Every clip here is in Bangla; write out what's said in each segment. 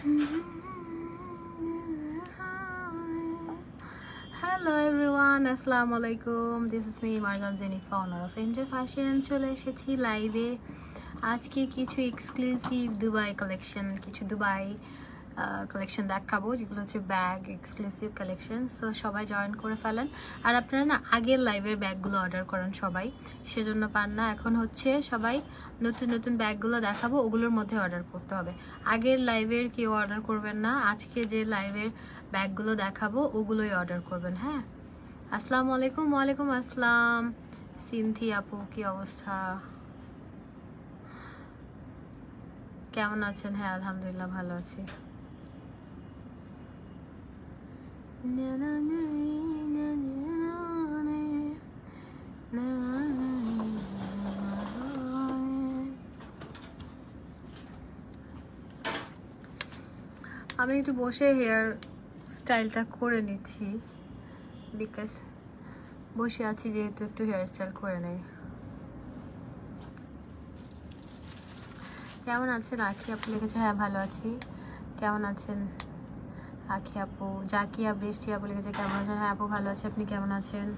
Hello everyone, assalamu alaikum. This is me Marjan Zenifa, owner of Enjoy Fashion. চলে এসেছি লাইভে আজকে কিছু এক্সক্লুসিভ দুবাই কালেকশন, কিছু দুবাই কালেকশন দেখাবো, যেগুলো হচ্ছে ব্যাগ এক্সক্লুসিভ কালেকশন। সো সবাই জয়েন করে ফেলেন। আর আপনারা না আগের লাইভের ব্যাগগুলো অর্ডার করেন সবাই, সেজন্য পান না। এখন হচ্ছে সবাই নতুন নতুন ব্যাগগুলো দেখাবো, ওগুলোর মধ্যে অর্ডার করতে হবে। আগের লাইভের কেউ অর্ডার করবেন না, আজকে যে লাইভের ব্যাগগুলো দেখাবো ওগুলোই অর্ডার করবেন। হ্যাঁ, আসসালামু আলাইকুম। ওয়ালাইকুম আসসালাম সিনথি আপু, কি অবস্থা, কেমন আছেন? হ্যাঁ আলহামদুলিল্লাহ ভালো আছি। আমি একটু বসে হেয়ার স্টাইলটা করে নিচ্ছি, বিকজ বসে আছি যেহেতু, একটু হেয়ার স্টাইল করে নেই। কেমন আছেন? আখি আপু লিখেছে হ্যাঁ ভালো আছি। কেমন আছেন আখি আপু? জাকিয়া বৃষ্টি আপু লিখেছে কেমন আছেন? হ্যাঁ আপু ভালো আছে, আপনি কেমন আছেন?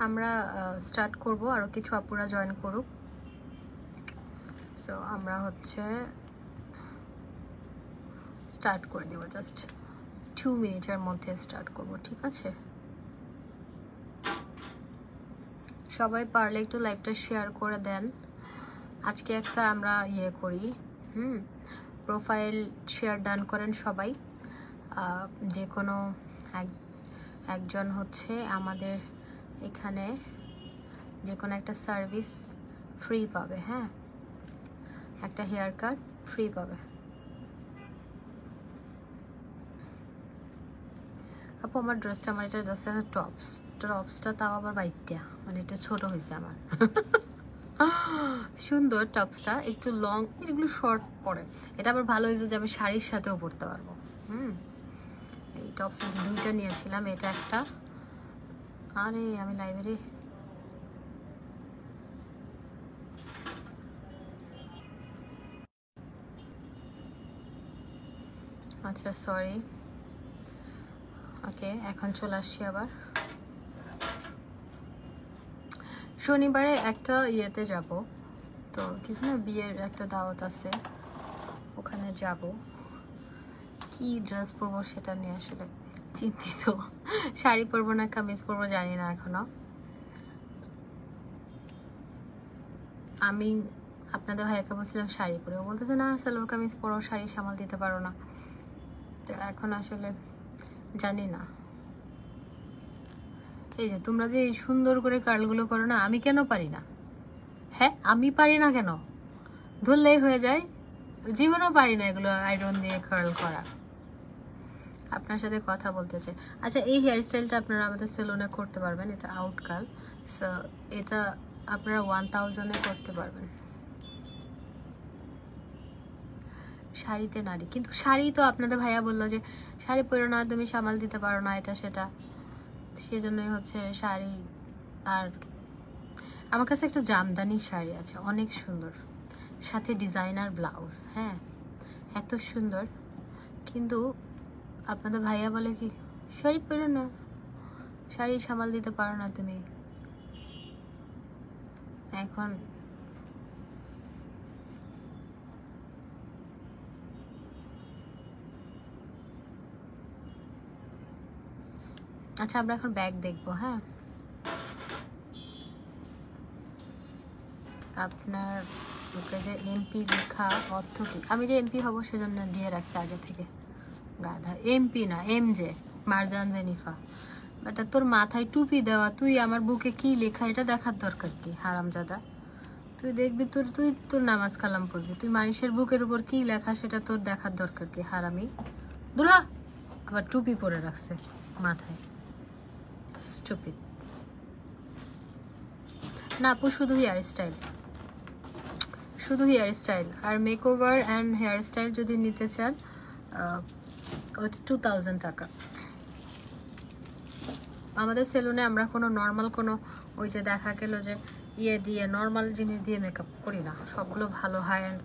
আমরা স্টার্ট করব, আরও কিছু আপুরা জয়েন করুক। সো আমরা হচ্ছে স্টার্ট করে দেবো, জাস্ট 2 মিনিটের মধ্যে স্টার্ট করব, ঠিক আছে? সবাই পারলে একটু লাইভটা শেয়ার করে দেন। আজকে একটা আমরা করি, প্রোফাইল শেয়ার ডান করেন সবাই। যে কোনো একজন হচ্ছে আমাদের এখানে যে কোনো একটা সার্ভিস ফ্রি পাবে। হ্যাঁ, একটা হেয়ার কাট ফ্রি পাবে। আপু আমার ড্রেসটা, আমার এটা জাস্ট একটা টপসটা তাও আবার বাইটটা, মানে একটু ছোট হয়েছে আমার। সুন্দর টপসটা, একটু লং, এগুলো শর্ট পরে। এটা আবার ভালো হয়েছে যে আমি শাড়ির সাথেও পরতে পারবো। এই টপস দুইটা নিয়েছিলাম, এটা একটা। আরে আমি লাইব্রেরি, আচ্ছা সরি, ওকে এখন চলে আসছি আবার। শনিবারে একটা ইয়েতে যাব, তো কিছু না বিয়ের একটা দাওয়াত আছে, ওখানে যাব। কি ড্রেস পরবো সেটা নিয়ে আসলে চিন্তিত। শাড়ি পরবো না কামিজ পরবো জানি না এখনো। আমি আপনাদের ভাইয়াকে বলছিলাম শাড়ি পরে, ও বলতেছে না সালোয়ার কামিজ পরো, শাড়ি সামাল দিতে পারো না। তো এখন আসলে জানি না। এই যে তোমরা যে সুন্দর করে কার্লগুলো করো না, আমি কেন পারি না? হ্যাঁ আমি পারি না কেন? ধরলেই হয়ে যায়, জীবনেও পারি না এগুলো আয়রন দিয়ে কার্ল করা। আপনার সাথে কথা বলতে চাই। আচ্ছা, এই হেয়ার স্টাইলটা আপনারা আমাদের সেলুনে করতে পারবেন, এটা আউটকাল। সো এটা আপনারা 1000-এ করতে পারবেন। শাড়িতে নারী, কিন্তু শাড়ি তো আপনাদের ভাইয়া বললো যে শাড়ি পরো না, তুমি সামাল দিতে পারো না, এটা সেটা, সেজন্যই হচ্ছে শাড়ি। আর আমার কাছে একটা জামদানি শাড়ি আছে, অনেক সুন্দর, সাথে ডিজাইনার ব্লাউজ। হ্যাঁ এত সুন্দর, কিন্তু আপনাদের ভাইয়া বলে কি শাড়ি পরো না, শাড়ি সামাল দিতে পারো না তুমি। এখন আচ্ছা আমরা এখন ব্যাগ দেখবো। হ্যাঁ, আপনার ওকে যে এমপি লেখা অর্থ কি? আমি যে এমপি হব সেজন্য দিয়ে রাখছি আগে থেকে। গাধা, এমপি না এমজে, মারজান জেনিফা। বাট তোর মাথায় টুপি দেওয়া, তুই আমার বুকে কি লেখা এটা দেখার দরকার কি? হারামজাদা, তুই দেখবি তুই তোর নামাজ কালাম পড়বি, তুই মানুষের বুকের উপর কি লেখা সেটা তোর দেখার দরকার কি? হারামি দুরা, আবার টুপি পরে রাখছে মাথায়, স্টুপিড। না আপু শুধু হেয়ার স্টাইল, শুধু হেয়ার স্টাইল আর মেকওভার অ্যান্ড হেয়ার স্টাইল যদি নিতে চান 2000 টাকা। আমাদের সেলুনে আমরা কোনো নর্মাল কোনো ওই যে দেখা গেল যে ইয়ে দিয়ে নর্মাল জিনিস দিয়ে মেকআপ করি না, সবগুলো ভালো হাই এন্ড।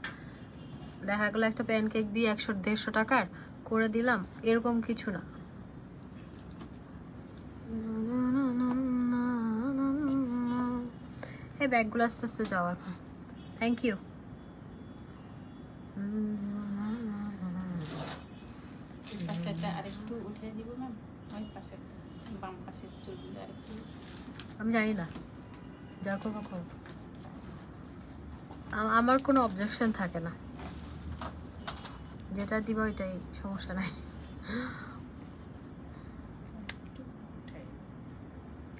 দেখা গেলো একটা প্যানকেক দিয়ে 100-150 টাকার করে দিলাম, এরকম কিছু না। এই ব্যাগগুলো আস্তে আস্তে যাও এখন। Thank you. আমি জানি না, যা করবো করবো, আমার কোনো অবজেকশন থাকে না, যেটা দিবা ওইটাই, সমস্যা নাই।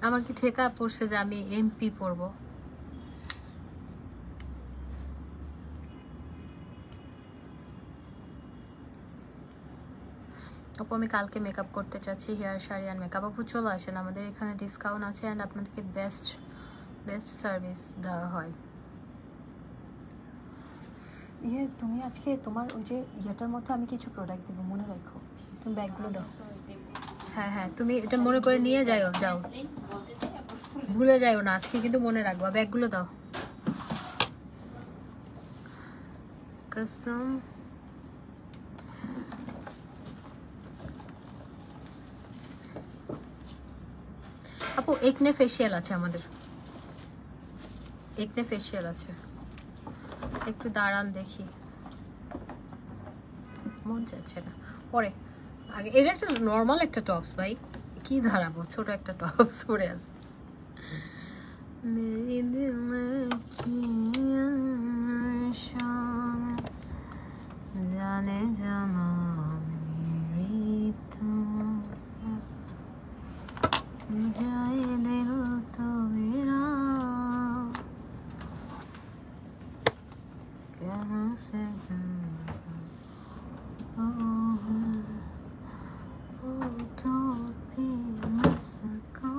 আমার কি ঠেকা পড়ছে যে আমি এমপি পড়বো? আপু আমি কালকে মেকআপ করতে চাচ্ছি, হেয়ার শাড়ি আর মেকআপ। আপু চলে আসেন, আমাদের এখানে ডিসকাউন্ট আছে অ্যান্ড আপনাদেরকে বেস্ট সার্ভিস দেওয়া হয়। ইয়ে তুমি আজকে তোমার ওই যে ইয়েটার মধ্যে আমি কিছু প্রোডাক্ট দেবো, মনে রাখো। তুমি ব্যাগগুলো দাও। হ্যাঁ হ্যাঁ, তুমি এটা মনে করে নিয়ে যাও, যাও, ভুলে যাও না আজকে, কিন্তু মনে রাখবা। ব্যাগগুলো দাও। কসম আপু একনে ফেশিয়াল আছে আমাদের, একনে ফেশিয়াল আছে, একটু দাঁড়ান দেখি, মন যাচ্ছে না পরে। আগে এটা একটা নর্মাল একটা টপস ভাই, কি দাঁড়াবো, ছোট একটা টপস পরে আছে। মেরি দিল মে কি জানে জানা মেরি जाए दिल तो मेरा कहाँ से तो भी मुस्का।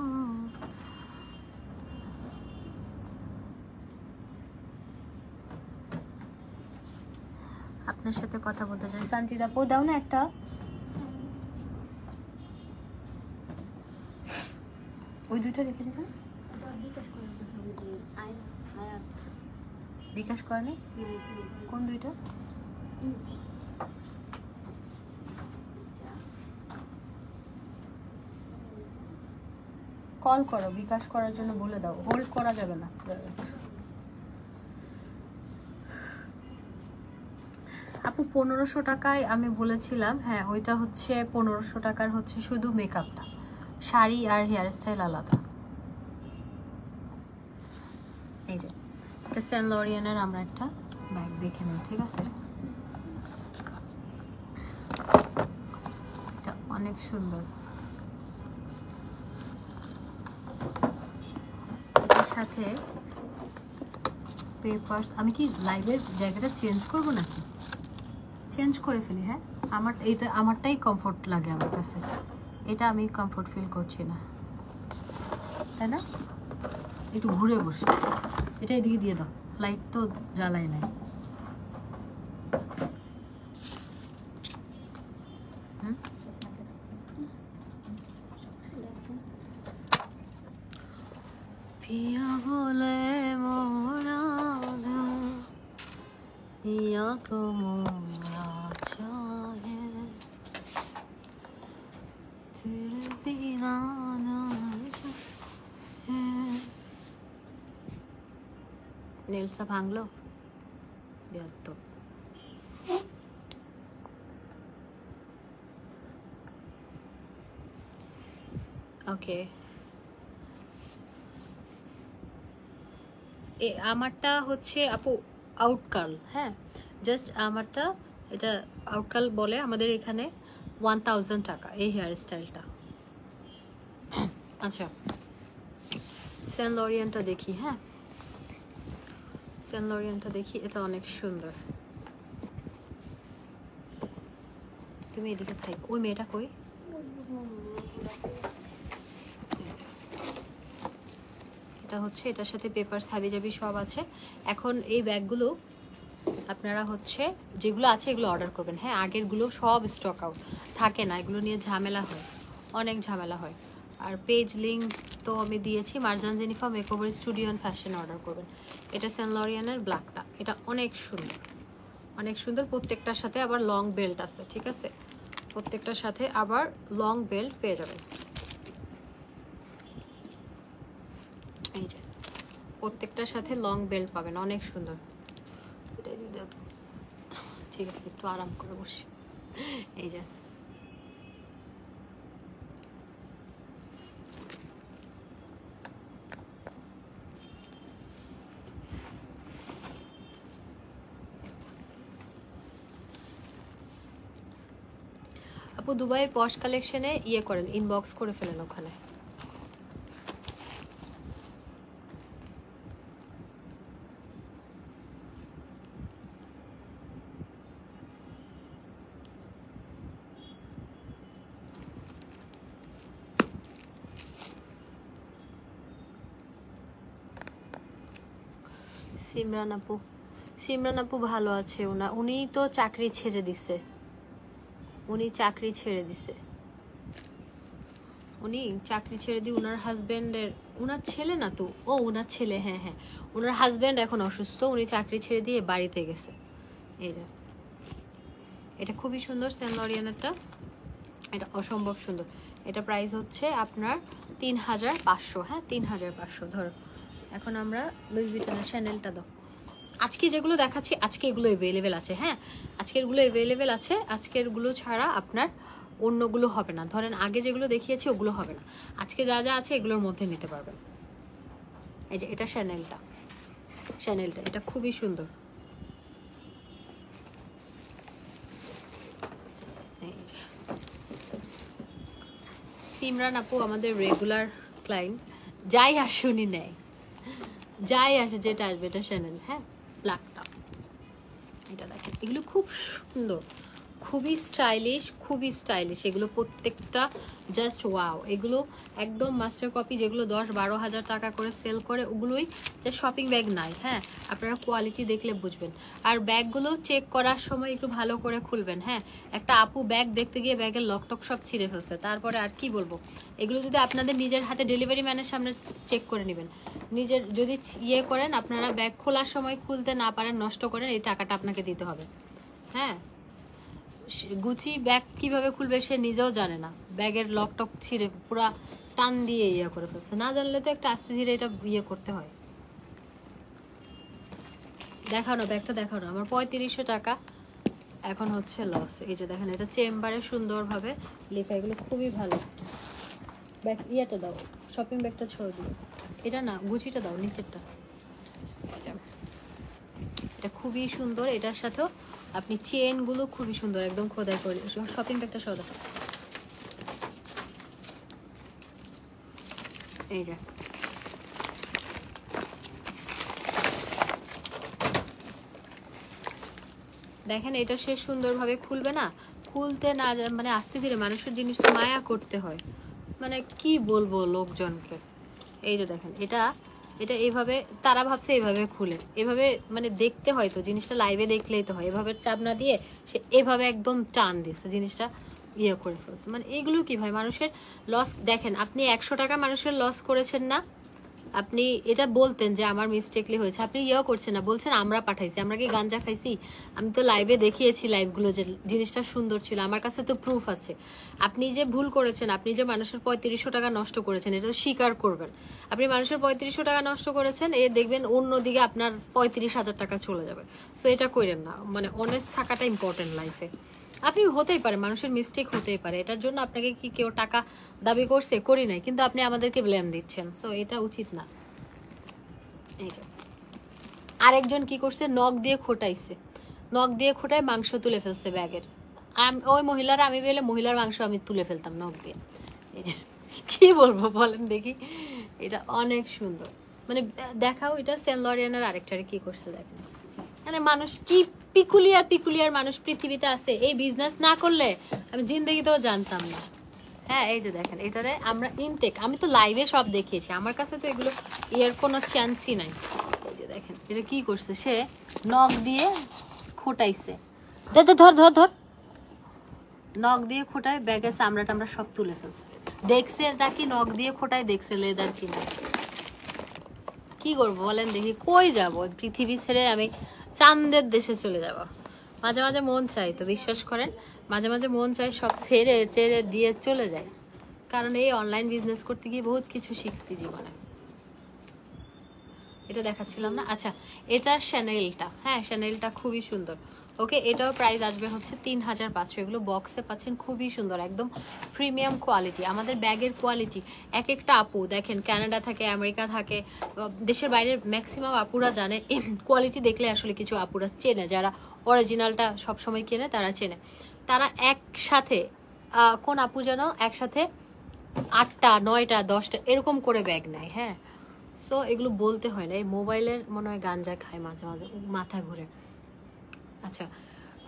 আপনার সাথে কথা বলতে চাই। সঞ্চিতা পো দাও না একটা। ওই দুইটা রেখে দিয়েছেন, বিকাশ করেনি? কোন দুইটা? কল করো, বিকাশ করার জন্য বলে দাও, হোল্ড করা যাবে না। আপু 1500 টাকায় আমি বলেছিলাম, হ্যাঁ ওইটা হচ্ছে 1500 টাকার হচ্ছে শুধু মেকআপটা, শাড়ি আর হেয়ার স্টাইল আলাদা। এই যে এটা সেন্ট লরিয়ানের আমরা একটা ব্যাগ দেখে নিই, ঠিক আছে? এটা অনেক সুন্দর, এটার সাথে পেপারস। আমি কি লাইভের জায়গাটা চেঞ্জ করবো নাকি? চেঞ্জ করে ফেলি। হ্যাঁ আমার এটা, আমারটাই কমফোর্ট লাগে আমার কাছে, এটা আমি কমফোর্ট ফিল করছি না, তাই না? একটু ঘুরে বসে, এটা এদিকে দিয়ে দাও, লাইট তো জ্বালাই নাই। পিয়া বলে মোরা ইয়া কো মোরা চাহে তেরে বিনা না চাহে। নেলসা ভাঙলো ব্যর্থ। ওকে, আমারটা হচ্ছে আপু আউটকাল। হ্যাঁ জাস্ট আমারটা, এটা আউটকাল বলে আমাদের এখানে, 1000 টাকা এই হেয়ার স্টাইলটা। আচ্ছা সেন্ট লরিয়ানটা দেখি। হ্যাঁ সেন্ট লরিয়ানটা দেখি, এটা অনেক সুন্দর। তুমি এদিকে থাক, ওই মেয়েটা কই? এটা হচ্ছে, এটার সাথে পেপারস হাবিজাবি সব আছে। এখন এই ব্যাগগুলো আপনারা হচ্ছে যেগুলো আছে এগুলো অর্ডার করবেন। হ্যাঁ আগেরগুলো সব স্টক আউট থাকে না, এগুলো নিয়ে ঝামেলা হয়, অনেক ঝামেলা হয়। আর পেজ লিঙ্ক তো আমি দিয়েছি। Marjan Jenifa Makeover Studio and Fashion order করবেন। এটা সেন্ট লরিয়ানের ব্ল্যাকটা, এটা অনেক সুন্দর, অনেক সুন্দর। প্রত্যেকটার সাথে আবার লং বেল্ট আছে, ঠিক আছে? প্রত্যেকটার সাথে আবার লং বেল্ট পেয়ে যাবেন। এই যে প্রত্যেকটার সাথে লং বেল্ট পাবেন, অনেক সুন্দর। এটাই যদি ঠিক আছে, একটু আরাম করে বসি। এই যে আপু দুবাই পশ কালেকশনে ইয়ে করেন, ইনবক্স করে ফেলেন ওখানে। সিমরান আপু ভালো আছে। উনি তো চাকরি ছেড়ে দিছে, উনি চাকরি ছেড়ে দিয়ে ওনার হাজবেন্ডের, ওনার ছেলে না তো, ও ওনার ছেলে, হ্যাঁ হ্যাঁ, ওনার হাজবেন্ড এখন অসুস্থ, উনি চাকরি ছেড়ে দিয়ে বাড়িতে গেছে। এই যে এটা খুবই সুন্দর সেন্ট লরিয়ানেরটা, এটা অসম্ভব সুন্দর। এটা প্রাইস হচ্ছে আপনার 3500। হ্যাঁ 3500 ধরো। এখন আমরা লুই ভিটনের শ্যানেলটা দাও। আজকে যেগুলো দেখাচ্ছি আজকে এগুলো অ্যাভেলেবেল আছে। হ্যাঁ আজকেরগুলো অ্যাভেলেবেল আছে, আজকেরগুলো ছাড়া আপনার অন্যগুলো হবে না। ধরেন আগে যেগুলো দেখিয়েছি ওগুলো হবে না, আজকে যা যা আছে এগুলোর মধ্যে নিতে পারবেন। এই যে এটা শ্যানেলটা এটা খুবই সুন্দর। সিমরান আপু আমাদের রেগুলার ক্লায়েন্ট, যাই আসে উনি নেয়, যাই আসে, যেটা আসবে এটা শ্যানেল। হ্যাঁ ব্ল্যাকটা, এটা দেখেন, এগুলো খুব সুন্দর, খুবই স্টাইলিশ এগুলো প্রত্যেকটা, জাস্ট ওয়াও। এগুলো একদম মাস্টার কপি, যেগুলো 10-12 হাজার টাকা করে সেল করে ওগুলোই যে শপিং ব্যাগ নাই। হ্যাঁ আপনারা কোয়ালিটি দেখলে বুঝবেন। আর ব্যাগগুলো চেক করার সময় একটু ভালো করে খুলবেন। হ্যাঁ একটা আপু ব্যাগ দেখতে গিয়ে ব্যাগের লকটক সব ছিঁড়ে ফেলছে, তারপরে আর কি বলবো। এগুলো যদি আপনাদের নিজের হাতে ডেলিভারি ম্যানের সামনে চেক করে নেবেন, নিজের যদি ইয়ে করেন, আপনারা ব্যাগ খোলার সময় খুলতে না পারেন, নষ্ট করেন, এই টাকাটা আপনাকে দিতে হবে। হ্যাঁ গুচি ব্যাগ কিভাবে খুলবে সে নিজেও জানে না, ব্যাগের লকটক ছিঁড়ে পুরা টান দিয়ে ইয়ে করে ফেলছে। না জানলে তো একটা আস্তে ধীরে এটা ইয়ে করতে হয়। দেখাও না ব্যাগটা, দেখাও না। আমার 3500 টাকা এখন হচ্ছে লস। এই যে দেখেন, এটা চেম্বারে সুন্দরভাবে লেখা, এগুলো খুবই ভালো। ব্যাগ ইয়েটা দাও, শপিং ব্যাগটা ছেড়ে দিও, এটা না গুচিটা দাও, নিচেরটা। এটা খুবই সুন্দর, এটার সাথেও আপনি চেনগুলো খুবই সুন্দর, একদম খোদাই করে। শপিং ব্যাগটা সদা, এই যে দেখেন, এটা সে সুন্দরভাবে খুলবে না, খুলতে না মানে আস্তে ধীরে, মানুষের জিনিস তো মায়া করতে হয়, মানে কি বলবো লোকজনকে। এই যে দেখেন, এটা এইভাবে, তারা ভাবছে এইভাবে খুলে, এভাবে মানে দেখতে হয় তো, জিনিসটা লাইভে দেখলেই তো হয়। এভাবে চাপ না দিয়ে সে এভাবে একদম টান দিচ্ছে, জিনিসটা ইয়ে করে ফেলছে। মানে এগুলো কি ভাই, মানুষের লস। দেখেন আপনি 100 টাকা মানুষের লস করেছেন না, আপনি এটা বলতেন যে আমার মিস্টেকলি হয়েছে, আপনি ইয়েও করছেন না, বলছেন আমরা পাঠাইছি। আমরা কি গাঞ্জা খাইছি? আমি তো লাইভে দেখিয়েছি, লাইভগুলো যে জিনিসটা সুন্দর ছিল, আমার কাছে তো প্রুফ আছে। আপনি যে ভুল করেছেন, আপনি যে মানুষের 3500 টাকা নষ্ট করেছেন, এটা তো স্বীকার করবেন। আপনি মানুষের 3500 টাকা নষ্ট করেছেন, এ দেখবেন অন্যদিকে আপনার 35,000 টাকা চলে যাবে। সো এটা করেন না, মানে অনেস্ট থাকাটা ইম্পর্টেন্ট লাইফে। আপনি হতেই পারে, মানুষের মিস্টেক হতেই পারে, এটার জন্য আপনাকে কি কেউ টাকা দাবি করছে? করি নাই, কিন্তু আপনি আমাদেরকে ব্লেম দিচ্ছেন, সো এটা উচিত না। এই যে আরেকজন কি করছে, নখ দিয়ে খোটাইছে, নখ দিয়ে খোটায় মাংস তুলে ফেলছে ব্যাগের। ওই মহিলারা, আমি বলে মহিলার মাংস আমি তুলে ফেলতাম নখ দিয়ে। এই যে কি বলবো বলেন দেখি, এটা অনেক সুন্দর। মানে দেখাও, এটা সেন্ট লরিয়ানের আরেকটারে কি করছে দেখেন। মানে মানুষ কি পিকুলিয়ার মানুষ পৃথিবীতে আছে, এই বিজনেস না করলে আমি জিন্দগিতেও জানতাম না। হ্যাঁ এই যে দেখেন, এটারে আমরা ইনটেক, আমি তো লাইভে সব দেখিয়েছি, আমার কাছে তো এগুলো ইয়ার কোনো চান্সই নাই। এই যে দেখেন, এটা কি করছে, সে নখ দিয়ে খোটাইছে। ধর ধর ধর ধর, নখ দিয়ে খোটায় ব্যাগের চামড়া টামড়া সব তুলে ফেলছে। দেখছে নাকি নখ দিয়ে খোটায় দেখছে লেদার কিনা। কি করবো বলেন দেখি, কই যাব? পৃথিবী ছেড়ে আমি চাঁদের দেশে চলে যাব। মাঝে মাঝে মন চাই, তো বিশ্বাস করেন মাঝে মাঝে মন চাই সব ছেড়ে টেরে দিয়ে চলে যায়। কারণ এই অনলাইন বিজনেস করতে গিয়ে বহুত কিছু শিখছি জীবনে। এটা দেখাচ্ছিলাম না? আচ্ছা, এটা শ্যানেলটা, হ্যাঁ শ্যানেলটা খুবই সুন্দর। ওকে, এটাও প্রাইস আসবে হচ্ছে 3500। এগুলো বক্সে পাচ্ছেন, খুবই সুন্দর, একদম প্রিমিয়াম কোয়ালিটি। আমাদের ব্যাগের কোয়ালিটি এক একটা আপু দেখেন, কানাডা থাকে, আমেরিকা থাকে, দেশের বাইরের ম্যাক্সিমাম আপুরা জানে কোয়ালিটি দেখলে আসলে কিছু আপুরা চেনে, যারা অরিজিনালটা সবসময় কেনে তারা চেনে। তারা একসাথে কোন আপু যেন একসাথে 8টা 9টা 10টা এরকম করে ব্যাগ নেয়। হ্যাঁ, সো এগুলো বলতে হয় না, এই মোবাইলের মনে হয় গাঞ্জা খায় মাঝে মাঝে, মাথা ঘুরে। আচ্ছা,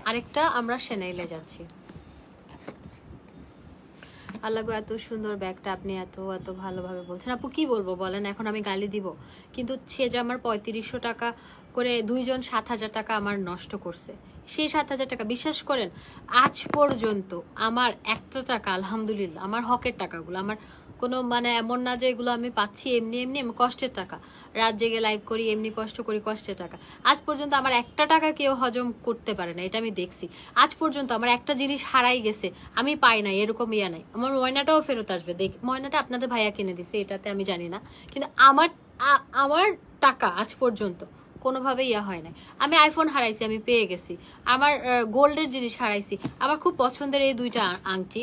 আরেকটা আমরা শ্যানেলে যাচ্ছি। আল্লাহ গো, এত সুন্দর ব্যাগটা আপনি এত এত ভালোভাবে বলছেন। আপু কি বলবো বলেন, এখন আমি গালি দিব? কিন্তু সে যে আমার 3500 টাকা করে 2জন 7000 টাকা আমার নষ্ট করছে, সেই 7000 টাকা বিশ্বাস করেন আজ পর্যন্ত আমার একটা টাকা, আলহামদুলিল্লাহ আমার হকের টাকাগুলো, আমার কোনো মানে এমন না যে এগুলো আমি পাচ্ছি এমনি এমনি, আমি কষ্টের টাকা, রাত জেগে লাইভ করি, এমনি কষ্ট করি, কষ্টের টাকা। আজ পর্যন্ত আমার একটা টাকা কেউ হজম করতে পারে না, এটা আমি দেখছি। আজ পর্যন্ত আমার একটা জিনিস হারাই গেছে, আমি পাই নাই, এরকম ইয়া নাই। আমার ময়নাটাও ফেরত আসবে, দেখ ময়নাটা আপনাদের ভাইয়া কিনে দিছে, এটাতে আমি জানি না, কিন্তু আমার টাকা আজ পর্যন্ত কোনোভাবে ইয়া হয় নাই। আমি আইফোন হারাইছি, আমি পেয়ে গেছি। আমার গোল্ডের জিনিস হারাইছি। আমার খুব পছন্দের এই 2টা আংটি,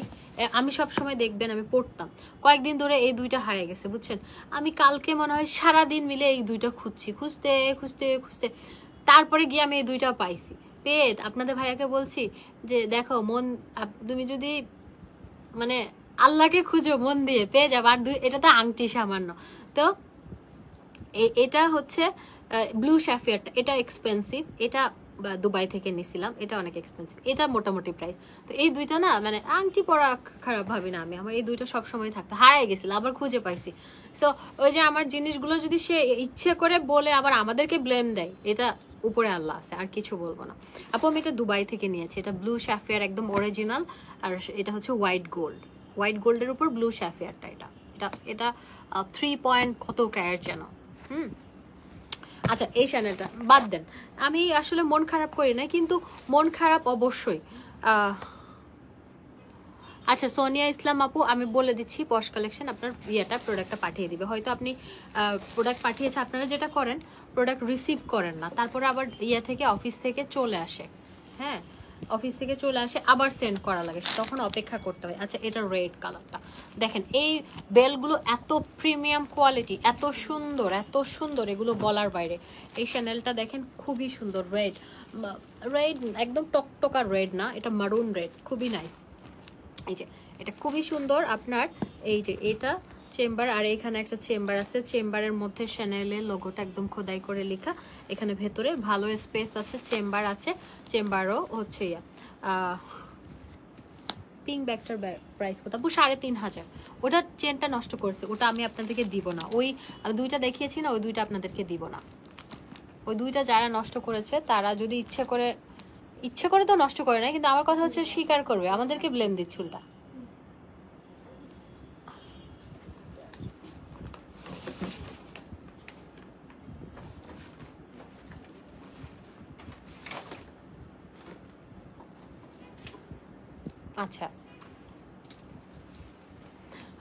আমি সব সময় দেখবেন আমি পড়তাম, কয়েকদিন ধরে এই 2টা হারিয়ে গেছে, বুঝছেন। আমি কালকে মনে হয় সারাদিন মিলে এই 2টা খুঁজছি, খুঁজতে খুঁজতে খুঁজতে তারপরে গিয়ে আমি এই 2টা পাইছি। পেয়ে আপনাদের ভাইয়াকে বলছি যে দেখো মন, তুমি যদি মানে আল্লাহকে খুঁজো মন দিয়ে পেয়ে যাবো। আর এটা তো আংটি সামান্য। তো এটা হচ্ছে ব্লু শ্যাফিয়ারটা, এটা এক্সপেন্সিভ, এটা দুবাই থেকে নিছিলাম, এটা অনেক এক্সপেন্সিভ, এটা মোটামুটি প্রাইস। তো এই 2টা না মানে আংটি পরা খারাপ ভাবি না আমি, আমার এই 2টা সবসময় থাকতো, হারাই গেছিল আবার খুঁজে পাইছি। সো ওই যে আমার জিনিসগুলো যদি সে ইচ্ছে করে বলে আবার আমাদেরকে ব্লেম দেয়, এটা উপরে আল্লাহ আছে, আর কিছু বলবো না। আপু আমি এটা দুবাই থেকে নিয়েছি, এটা ব্লু শ্যাফিয়ার একদম অরিজিনাল, আর এটা হচ্ছে হোয়াইট গোল্ডের উপর ব্লু শ্যাফিয়ারটা। এটা এটা এটা 3 পয়েন্ট কত ক্যারেট যেন। আচ্ছা, এই চ্যানেলটা বাদ দেন, আমি আসলে মন খারাপ করি না, কিন্তু মন খারাপ অবশ্যই। আচ্ছা, সোনিয়া ইসলাম আপু আমি বলে দিচ্ছি, পশ কালেকশন আপনার প্রোডাক্টটা পাঠিয়ে দিবে। হয়তো আপনি প্রোডাক্ট পাঠিয়েছে, আপনারা যেটা করেন প্রোডাক্ট রিসিভ করেন না, তারপরে আবার থেকে অফিস থেকে চলে আসে, হ্যাঁ অফিস থেকে চলে আসে আবার সেন্ড করা লাগে, তখন অপেক্ষা করতে হয়। আচ্ছা, এটা রেড কালারটা দেখেন, এই বেলগুলো এত প্রিমিয়াম কোয়ালিটি, এত সুন্দর এগুলো বলার বাইরে। এই শ্যানেলটা দেখেন খুবই সুন্দর, রেড একদম টকটকা রেড না, এটা মারুন রেড, খুবই নাইস। এই যে এটা খুবই সুন্দর আপনার, এই যে এটা চেম্বার, আর এখানে একটা চেম্বার আছে, চেম্বারের মধ্যে শ্যানেলের লোগোটা একদম খোদাই করে লেখা। এখানে ভেতরে ভালো স্পেস আছে, চেম্বার আছে, চেম্বারও হচ্ছে পিঙ্ক ব্যাগটার প্রাইস কত? 3500। ওটা চেনটা নষ্ট করছে, ওটা আমি আপনাদেরকে দিব না। ওই 2টা দেখিয়েছি না, ওই 2টা আপনাদেরকে দিব না। ওই 2টা যারা নষ্ট করেছে তারা যদি ইচ্ছে করে তো নষ্ট করে না, কিন্তু আমার কথা হচ্ছে স্বীকার করবে, আমাদেরকে ব্লেম দিচ্ছে উল্টা। আচ্ছা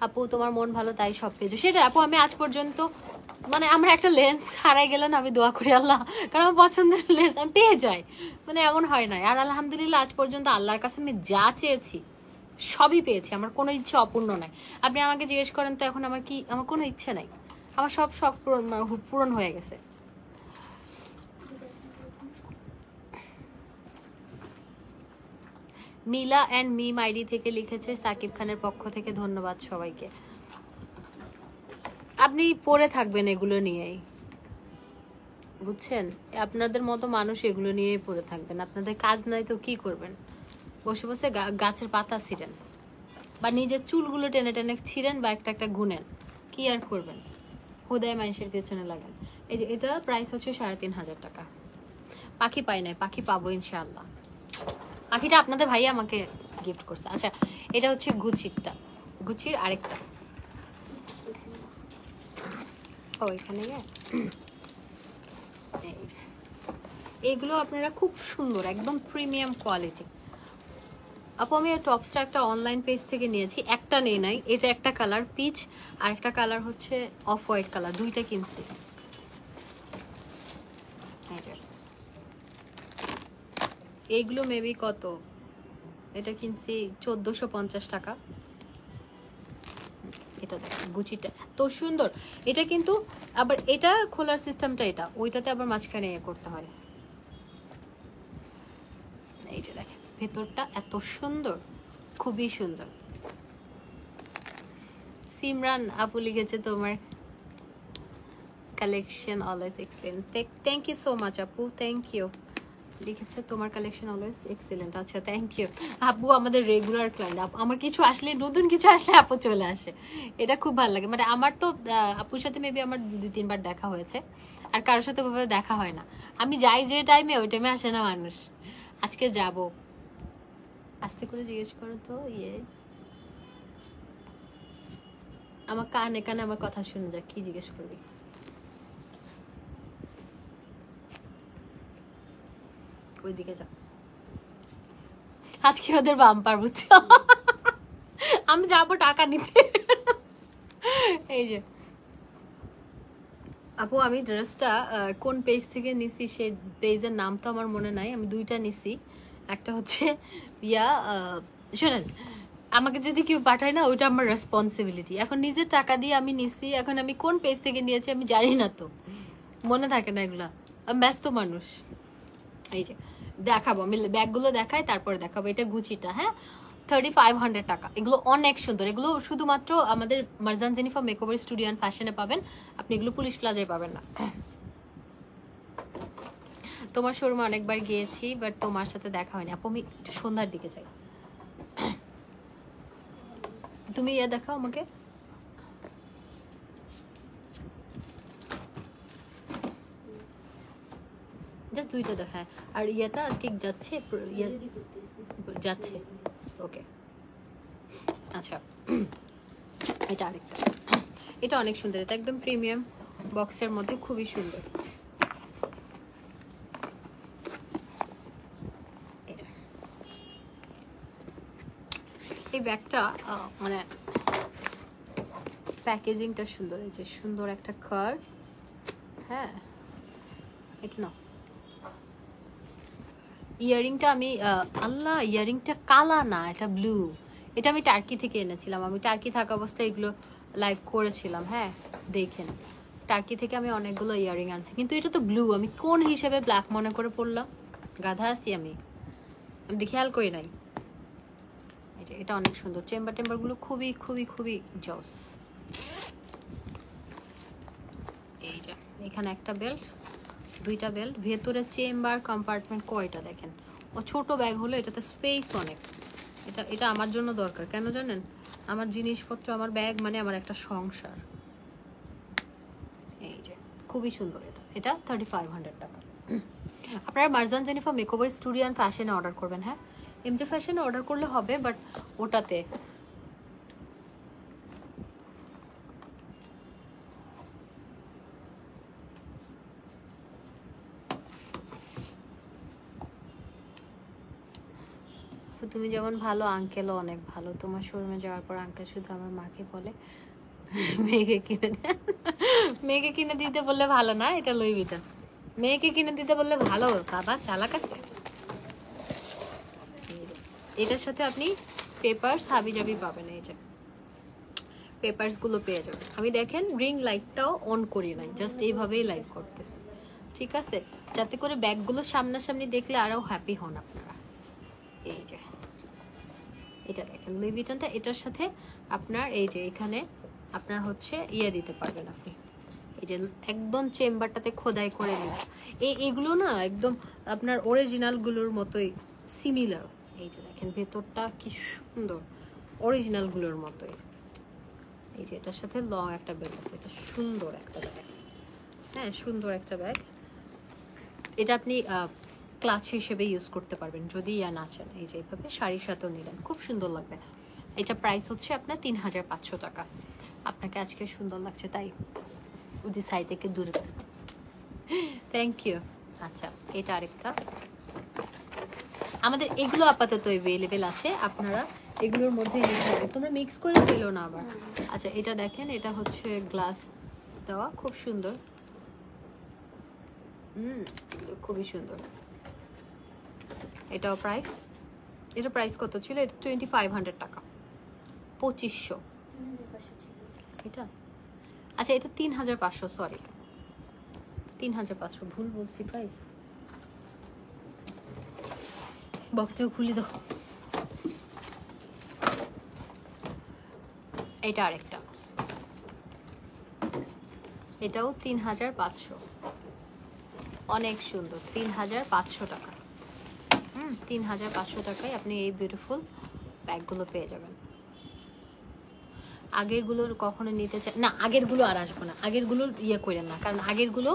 আপু, তোমার মন ভালো তাই সব পেয়েছো, সেটা আপু আমি আজ পর্যন্ত মানে আমার একটা লেন্স হারাই গেল না, আমি দোয়া করি আল্লাহ, কারণ আমার পছন্দের লেন্স আমি পেয়ে যাই, মানে এমন হয় না। আর আলহামদুলিল্লাহ আজ পর্যন্ত আল্লাহর কাছে আমি যা চেয়েছি সবই পেয়েছি, আমার কোনো ইচ্ছে অপূর্ণ নাই। আপনি আমাকে জিজ্ঞেস করেন তো এখন আমার কোনো ইচ্ছে নাই, আমার সব শখ পূরণ হয়ে গেছে। মিলা অ্যান্ড মিম আইডি থেকে লিখেছে, সাকিব খানের পক্ষ থেকে ধন্যবাদ সবাইকে। আপনি পড়ে থাকবেন এগুলো নিয়েই, বুঝছেন, আপনাদের মতো মানুষ এগুলো নিয়েই পড়ে থাকবেন, আপনাদের কাজ নাই তো কি করবেন, বসে বসে গাছের পাতা ছিঁড়েন, বা নিজের চুলগুলো টেনে টেনে ছিঁড়েন, বা একটা একটা গুনেন, কি আর করবেন, হুদায় মানুষের পেছনে লাগান। এই যে এটা প্রাইস হচ্ছে 3500 টাকা। পাখি পাই নাই, পাখি পাবো ইনশাআল্লাহ। পাখিটা আপনাদের ভাই আমাকে গিফট করছে। আচ্ছা এটা হচ্ছে গুচিরটা, গুচির আরেকটা। ও এখানে এইগুলো আপনারা খুব সুন্দর, একদম প্রিমিয়াম কোয়ালিটি। আপু আমি টপসটা একটা অনলাইন পেজ থেকে নিয়েছি, একটা নেই নাই, এটা একটা কালার পিচ আর একটা কালার হচ্ছে অফ হোয়াইট কালার, দুইটা কিনছি। এইগুলো মেবি কত, এটা কিনছি 1450 টাকা। এটা দেখো গুচিটা এত সুন্দর, এটা কিন্তু আবার এটা খোলার সিস্টেমটা এটা, ওইটাতে আবার মাঝখানে করতে হয়। এই যে দেখেন ভেতরটা এত সুন্দর, খুবই সুন্দর। সিমরান আপু লিখেছে তোমার collection always excellent. Thank you so much আপু, থ্যাংক ইউ। লিখেছে তোমার কালেকশন অলওয়েজ এক্সেলেন্ট। আচ্ছা থ্যাংক ইউ আপু, আমাদের রেগুলার ক্লায়েন্ট। আমার কিছু আসলে, নতুন কিছু আসলে আপু চলে আসে, এটা খুব ভালো লাগে। মানে আমার তো আপুর সাথে মেবি আমার 2-3 বার দেখা হয়েছে, আর কারোর সাথে ওভাবে দেখা হয় না। আমি যাই যে টাইমে, ওই টাইমে আসে না মানুষ। আজকে যাব, আস্তে করে জিজ্ঞেস করো তো। আমার কানে কানে আমার কথা শুনে যা, কি জিজ্ঞেস করবি? ওইদিকে যাও, আজকে ওদের বাম্পার বুঝছো। আমি যাবো টাকা নিতে। এই যে আপু আমি ড্রেসটা কোন পেজ থেকে নিছি, সেই পেজের নাম তো আমার মনে নাই। আমি দুইটা নিছি, একটা হচ্ছে শোনেন, আমাকে যদি কেউ পাঠায় না, ওইটা আমার রেসপন্সিবিলিটি। এখন নিজের টাকা দিয়ে আমি নিছি, এখন আমি কোন পেজ থেকে নিয়েছি আমি জানি না, তো মনে থাকে না এগুলা, আমি ব্যস্ত মানুষ। এই যে দেখাবো, আমি ব্যাগগুলো দেখাই তারপরে দেখাবো। এটা গুচিটা, হ্যাঁ 3500 টাকা। এগুলো অনেক সুন্দর, এগুলো শুধুমাত্র আমাদের Marjan Jennifer makeover Studio and ফ্যাশনে পাবেন, আপনি এগুলো পুলিশ প্লাজায় পাবেন না। তোমার শোরুমে অনেকবার গিয়েছি, বাট তোমার সাথে দেখা হয়নি আপু। আমি একটু সন্ধ্যার দিকে যাই, তুমি দেখাও আমাকে। দুইটা দেখায়, আর ইয়েটা আজকে যাচ্ছে, যাচ্ছে, ওকে। আচ্ছা এটা আরেকটা, এটা অনেক সুন্দর, এটা একদম প্রিমিয়াম বক্সের মধ্যে, খুবই সুন্দর। এই ব্যাগটা মানে প্যাকেজিংটা সুন্দর, এই যে সুন্দর একটা কার্ভ, হ্যাঁ এটা না। ইয়ারিংটা আমি আল্লাহ, ইয়ারিংটা কালা না, এটা ব্লু। এটা আমি টার্কি থেকে এনেছিলাম, আমি টার্কি থাকা অবস্থায় এগুলো লাইভ করেছিলাম, হ্যাঁ দেখেন। টার্কি থেকে আমি অনেকগুলো ইয়ারিং আনছি, কিন্তু এটা তো ব্লু, আমি কোন হিসেবে ব্ল্যাক মনে করে পড়লাম, গাধা আছি আমি খেয়াল করি নাই। এই যে এটা অনেক সুন্দর, চেম্বার টেম্বারগুলো খুবই খুবই খুবই জস। এই যে এখানে একটা বেল্ট, দুইটা বেল্ট, ভেতরে চেম্বার কম্পার্টমেন্ট কয়টা দেখেন। ও ছোট ব্যাগ হলো, এটাতে স্পেস অনেক। এটা আমার জন্য দরকার, কেন জানেন? আমার জিনিসপত্র, আমার ব্যাগ মানে আমার একটা সংসার। এই যে খুবই সুন্দর, এটা 3500 টাকা। আপনারা Marjan Jennifer makeover Studio and ফ্যাশনে অর্ডার করবেন, হ্যাঁ এমজে ফ্যাশনে অর্ডার করলে হবে, বাট ওটাতে তুমি যেমন ভালো, আঙ্কেলও অনেক ভালো। তোমার শোরুমে যাওয়ার পর আঙ্কেল শুধু আমার মাকে বলে মেয়েকে কিনে দেন। মেয়েকে কিনে দিতে বললে ভালো না, এটা লুই ভিটন। মেয়েকে কিনে দিতে বললে ভালো, বাবা চালাক আছে। এটার সাথে আপনি পেপারস হাবিজাবি পাবেন, এই যে পেপারস গুলো পেয়ে যাবেন। আমি দেখেন রিং লাইটটাও অন করি নাই, জাস্ট এইভাবেই লাইট করতেছি, ঠিক আছে, যাতে করে ব্যাগগুলো সামনাসামনি দেখলে আরো হ্যাপি হন আপনারা। এই যে এটা দেখেন লুই ভিটনটা, এটার সাথে আপনার এই যে এখানে আপনার হচ্ছে দিতে পারবেন আপনি, এই যে একদম চেম্বারটাতে খোদাই করে নিলাম। এগুলো না একদম আপনার অরিজিনালগুলোর মতোই সিমিলার। এই যে দেখেন ভেতরটা কি সুন্দর, অরিজিনালগুলোর মতোই। এই যে এটার সাথে লং একটা ব্যাগ আছে, এটা সুন্দর একটা ব্যাগ, হ্যাঁ সুন্দর একটা ব্যাগ। এটা আপনি ক্লাচ হিসেবে ইউজ করতে পারবেন যদি ইয়া না চান। এই যে এইভাবে শাড়ির সাথেও নিলেন, খুব সুন্দর লাগবে। এটা প্রাইস হচ্ছে আপনার 3500 টাকা। আপনাকে আজকে সুন্দর লাগছে তাই ওই সাইড থেকে দূরে। Thank you. আচ্ছা, এটা আরেকটা। আমাদের এগুলো আপাতত অ্যাভেলেবেল আছে, আপনারা এগুলোর মধ্যে নিতে হবে, তোমরা মিক্স করে ফেলো না আবার। আচ্ছা, এটা দেখেন, এটা হচ্ছে গ্লাস দেওয়া, খুব সুন্দর। খুবই সুন্দর। এটাও প্রাইস, এটা প্রাইস কত ছিল? এটা 2500 টাকা, 2500। এটা আচ্ছা, এটা 3500, সরি 3500, ভুল বলছি প্রাইস। বক্সটাও খুলে দাও। এটা আরেকটা, এটাও 3500, অনেক সুন্দর। 3500 টাকা। 3500 টাকায় আপনি এই বিউটিফুল ব্যাগগুলো পেয়ে যাবেন। আগেরগুলোর কখনো নিতে চাই না, আগেরগুলো আর আসবো না, আগেরগুলো ইয়ে করেন না, কারণ আগেরগুলো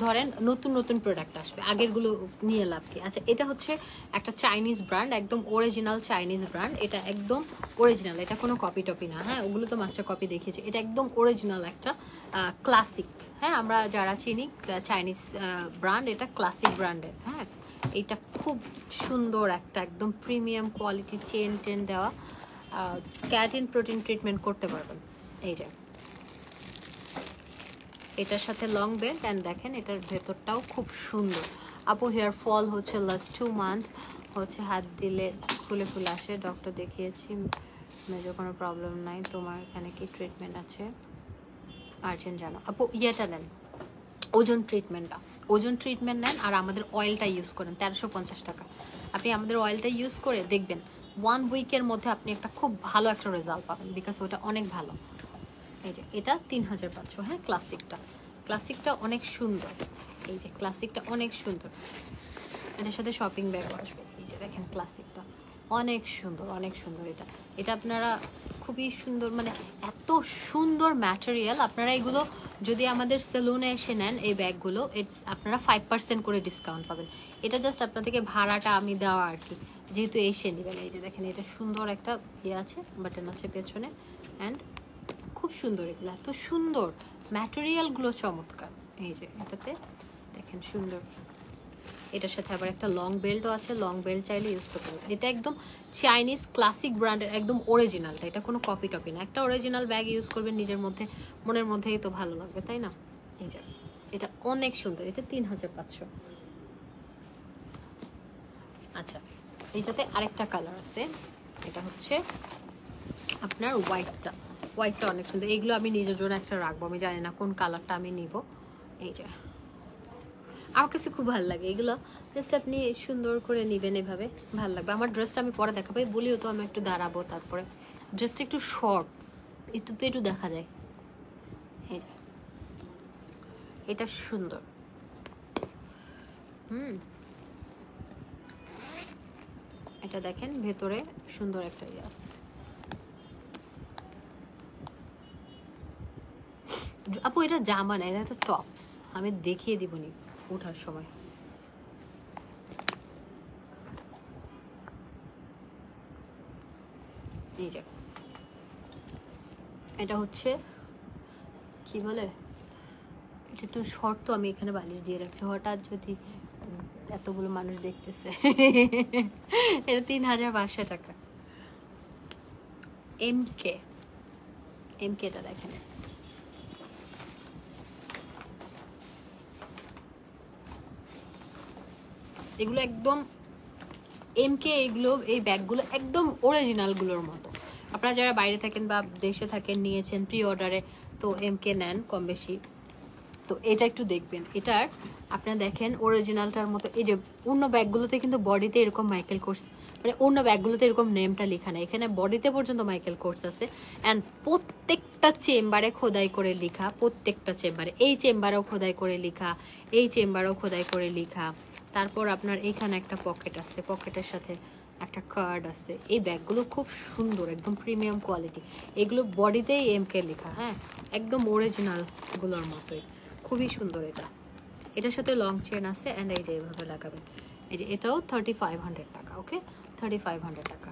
ধরেন নতুন নতুন প্রোডাক্ট আসবে, আগেরগুলো নিয়ে লাভ কি। আচ্ছা, এটা হচ্ছে একটা চাইনিজ ব্র্যান্ড, একদম অরিজিনাল চাইনিজ ব্র্যান্ড। এটা একদম অরিজিনাল, এটা কোনো কপি টপি না। হ্যাঁ, ওগুলো তো মাস্টার কপি দেখিয়েছে, এটা একদম অরিজিনাল একটা ক্লাসিক। হ্যাঁ, আমরা যারা চিনি চাইনিজ ব্র্যান্ড, এটা ক্লাসিক ব্র্যান্ডের। হ্যাঁ, এটা খুব সুন্দর একটা একদম প্রিমিয়াম কোয়ালিটি, চেন টেন দেওয়া, ক্যারাটিন প্রোটিন ট্রিটমেন্ট করতে পারবেন। এই যে এটার সাথে লং বেল্ট, অ্যান্ড দেখেন এটার ভেতরটাও খুব সুন্দর। আপু হেয়ার ফল হচ্ছে লাস্ট 2 মান্থ হচ্ছে, হাত দিলে ফুলে ফুলে আসে, ডক্টর দেখিয়েছি, মেজর কোনো প্রবলেম নাই। তোমার এখানে কি ট্রিটমেন্ট আছে আর্জেন্ট জানো? আপু ইয়েটা নেন, ওজন ট্রিটমেন্টটা, ওজন ট্রিটমেন্ট নেন, আর আমাদের অয়েলটা ইউজ করেন, 1350 টাকা। আপনি আমাদের অয়েলটা ইউজ করে দেখবেন 1 উইকের মধ্যে আপনি একটা খুব ভালো একটা রেজাল্ট পাবেন, বিকজ ওটা অনেক ভালো। এই যে এটা 3500। হ্যাঁ, ক্লাসিকটা, ক্লাসিকটা অনেক সুন্দর। এই যে ক্লাসিকটা অনেক সুন্দর, এটার সাথে শপিং ব্যাগও আসবে। এই যে দেখেন ক্লাসিকটা অনেক সুন্দর, অনেক সুন্দর। এটা এটা আপনারা খুবই সুন্দর, মানে এত সুন্দর ম্যাটেরিয়াল। আপনারা এগুলো যদি আমাদের সেলুনে এসে নেন এই ব্যাগগুলো, আপনারা 5% করে ডিসকাউন্ট পাবেন। এটা জাস্ট আপনাদেরকে ভাড়াটা আমি দেওয়া আর কি, যেহেতু এসে নেবেন। এই যে দেখেন, এটা সুন্দর একটা ইয়ে আছে, বাটন আছে পেছনে, অ্যান্ড খুব সুন্দর। এগুলো এত সুন্দর, ম্যাটেরিয়ালগুলো চমৎকার। এই যে এটাতে দেখেন সুন্দর। এটার সাথে আবার একটা লং বেল্টও আছে, লং বেল্ট চাইলে ইউজ করতে পারবেন। এটা একদম চাইনিজ ক্লাসিক ব্র্যান্ডের, একদম অরিজিনালটা, এটা কোনো কপি টপি না। একটা অরিজিনাল ব্যাগ ইউজ করবেন নিজের মধ্যে, মনের মধ্যেই তো ভালো লাগবে, তাই না? এই যে এটা অনেক সুন্দর, এটা 3500। আচ্ছা, এইটাতে আরেকটা কালার আছে, এটা হচ্ছে আপনার হোয়াইটটা। হোয়াইটটা অনেক সুন্দর। এইগুলো আমি নিজের জন্য একটা রাখবো, আমি জানি না কোন কালারটা আমি নিব। এই যে আমার কাছে খুব ভালো লাগে এগুলো, জাস্ট আপনি সুন্দর করে নেবেন, এভাবে ভালো লাগবে। আমার ড্রেসটা আমি পরে দেখাবো, বলিও তো আমি একটু দাঁড়াবো, তারপরে ড্রেসটা একটু শর্ট, একটু পেটু দেখা যায়। এই যে এটা সুন্দর। এটা দেখেন ভেতরে সুন্দর একটা ইয়ে আছে। আপু এটা জামা না, এটা তো টপস, আমি দেখিয়ে দিবনি ওঠার সময়। এই যে এটা হচ্ছে কি বলে, এটা একটু শর্ট, তো আমি এখানে বালিশ দিয়ে রাখছি, হঠাৎ যদি এতগুলো মানুষ দেখতেছে। এটা 3500 টাকা। এমকে, এমকেটা দেখেন, এগুলো একদম এমকে, এগুলো এই ব্যাগগুলো একদম অরিজিনালগুলোর মতো। আপনারা যারা বাইরে থাকেন বা দেশে থাকেন, নিয়েছেন প্রি অর্ডারে, তো এমকে নেন কম বেশি, তো এটা একটু দেখবেন। এটার আপনারা দেখেন অরিজিনালটার মতো। এই যে অন্য ব্যাগগুলোতে কিন্তু বডিতে এরকম মাইকেল কোর্স, মানে অন্য ব্যাগগুলোতে এরকম নেমটা লেখা নেই, এখানে বডিতে পর্যন্ত মাইকেল কোর্স আছে। অ্যান্ড প্রত্যেকটা চেম্বারে খোদাই করে লেখা, প্রত্যেকটা চেম্বারে, এই চেম্বারেও খোদাই করে লেখা, এই চেম্বারেও খোদাই করে লেখা। তারপর আপনার এইখানে একটা পকেট আছে, পকেটের সাথে একটা কার্ড আছে। এই ব্যাগগুলো খুব সুন্দর, একদম প্রিমিয়াম কোয়ালিটি। এগুলো বডিতেই এমকে লেখা, হ্যাঁ, একদম অরিজিনালগুলোর মতোই, খুবই সুন্দর। এটা এটার সাথে লং চেন আছে, অ্যান্ড এই যে এইভাবে লাগাবেন, এই যে এটাও 3500 টাকা। ওকে, 3500 টাকা।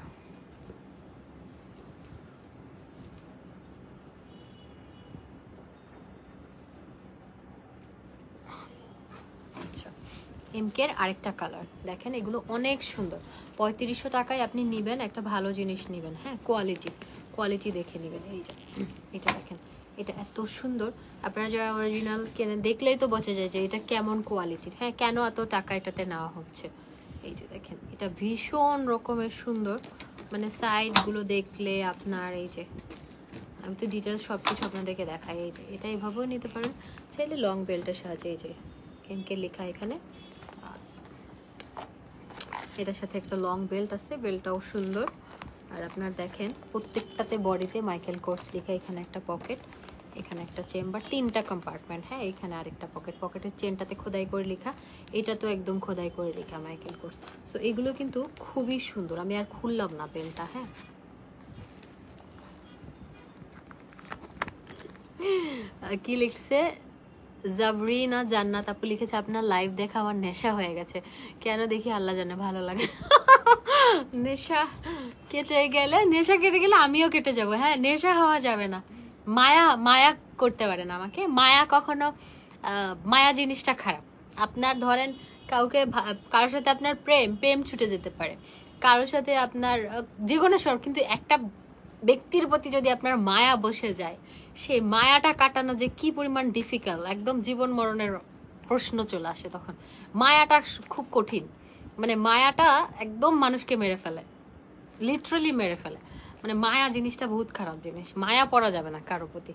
এমকের আরেকটা কালার দেখেন, এগুলো অনেক সুন্দর। 3500 টাকায় আপনি নেবেন, একটা ভালো জিনিস নেবেন। হ্যাঁ, কোয়ালিটি দেখে নেবেন। এই যে এটা দেখেন, এটা এত সুন্দর। আপনারা যারা অরিজিনাল কেনেন দেখলেই তো বোঝা যায় যে এটা কেমন কোয়ালিটির। হ্যাঁ, কেন এত টাকা এটাতে নেওয়া হচ্ছে। এই যে দেখেন, এটা ভীষণ রকমের সুন্দর। মানে সাইডগুলো দেখলে আপনার, এই যে আমি তো ডিটেলস সব কিছু আপনাদেরকে দেখাই। এই যে এটা এইভাবেও নিতে পারেন, চাইলে লং বেল্টের সাহায্যে। এই যে এমকে লেখা এখানে, এটার সাথে একটা লং বেল্ট আছে, বেল্টটাও সুন্দর। আর আপনার দেখেন প্রত্যেকটাতে বডিতে মাইকেল কোর্স লেখা। এখানে একটা পকেট, এখানে একটা চেম্বার, 3টা কম্পার্টমেন্ট। হ্যাঁ, এখানে আরেকটা পকেট, পকেটের চেনটাতে খোদাই করে লেখা। এটা তো একদম খোদাই করে লেখা মাইকেল কোর্স। সো এগুলো কিন্তু খুবই সুন্দর। আমি আর খুললাম না বেল্টটা। হ্যাঁ, কি লিখছে জাবরিনা জান্নাত আপু লিখেছে, আপনার লাইভ দেখা আমার নেশা হয়ে গেছে। কেন দেখি আল্লাহ জানে, ভালো লাগে। নেশা কেটে গেলে, নেশা কেটে গেলে আমিও কেটে যাব। হ্যাঁ, নেশা হওয়া যাবে না। মায়া করতে পারে না আমাকে। মায়া কখনো, মায়া জিনিসটা খারাপ। আপনার ধরেন কাউকে, কারোর সাথে আপনার প্রেম ছুটে যেতে পারে, কারোর সাথে আপনার যে কোনো সময়, কিন্তু একটা ব্যক্তির প্রতি যদি আপনার মায়া বসে যায়, সেই মায়াটা কাটানো যে কি পরিমাণ ডিফিকাল্ট, একদম জীবন মরণের প্রশ্ন চলে আসে তখন। মায়াটা খুব কঠিন। মানে মায়াটা একদম মানুষকে মেরে ফেলে, লিটারালি মেরে ফেলে। মানে মায়া জিনিসটা বহুত খারাপ জিনিস। মায়া পড়া যাবে না কারো প্রতি।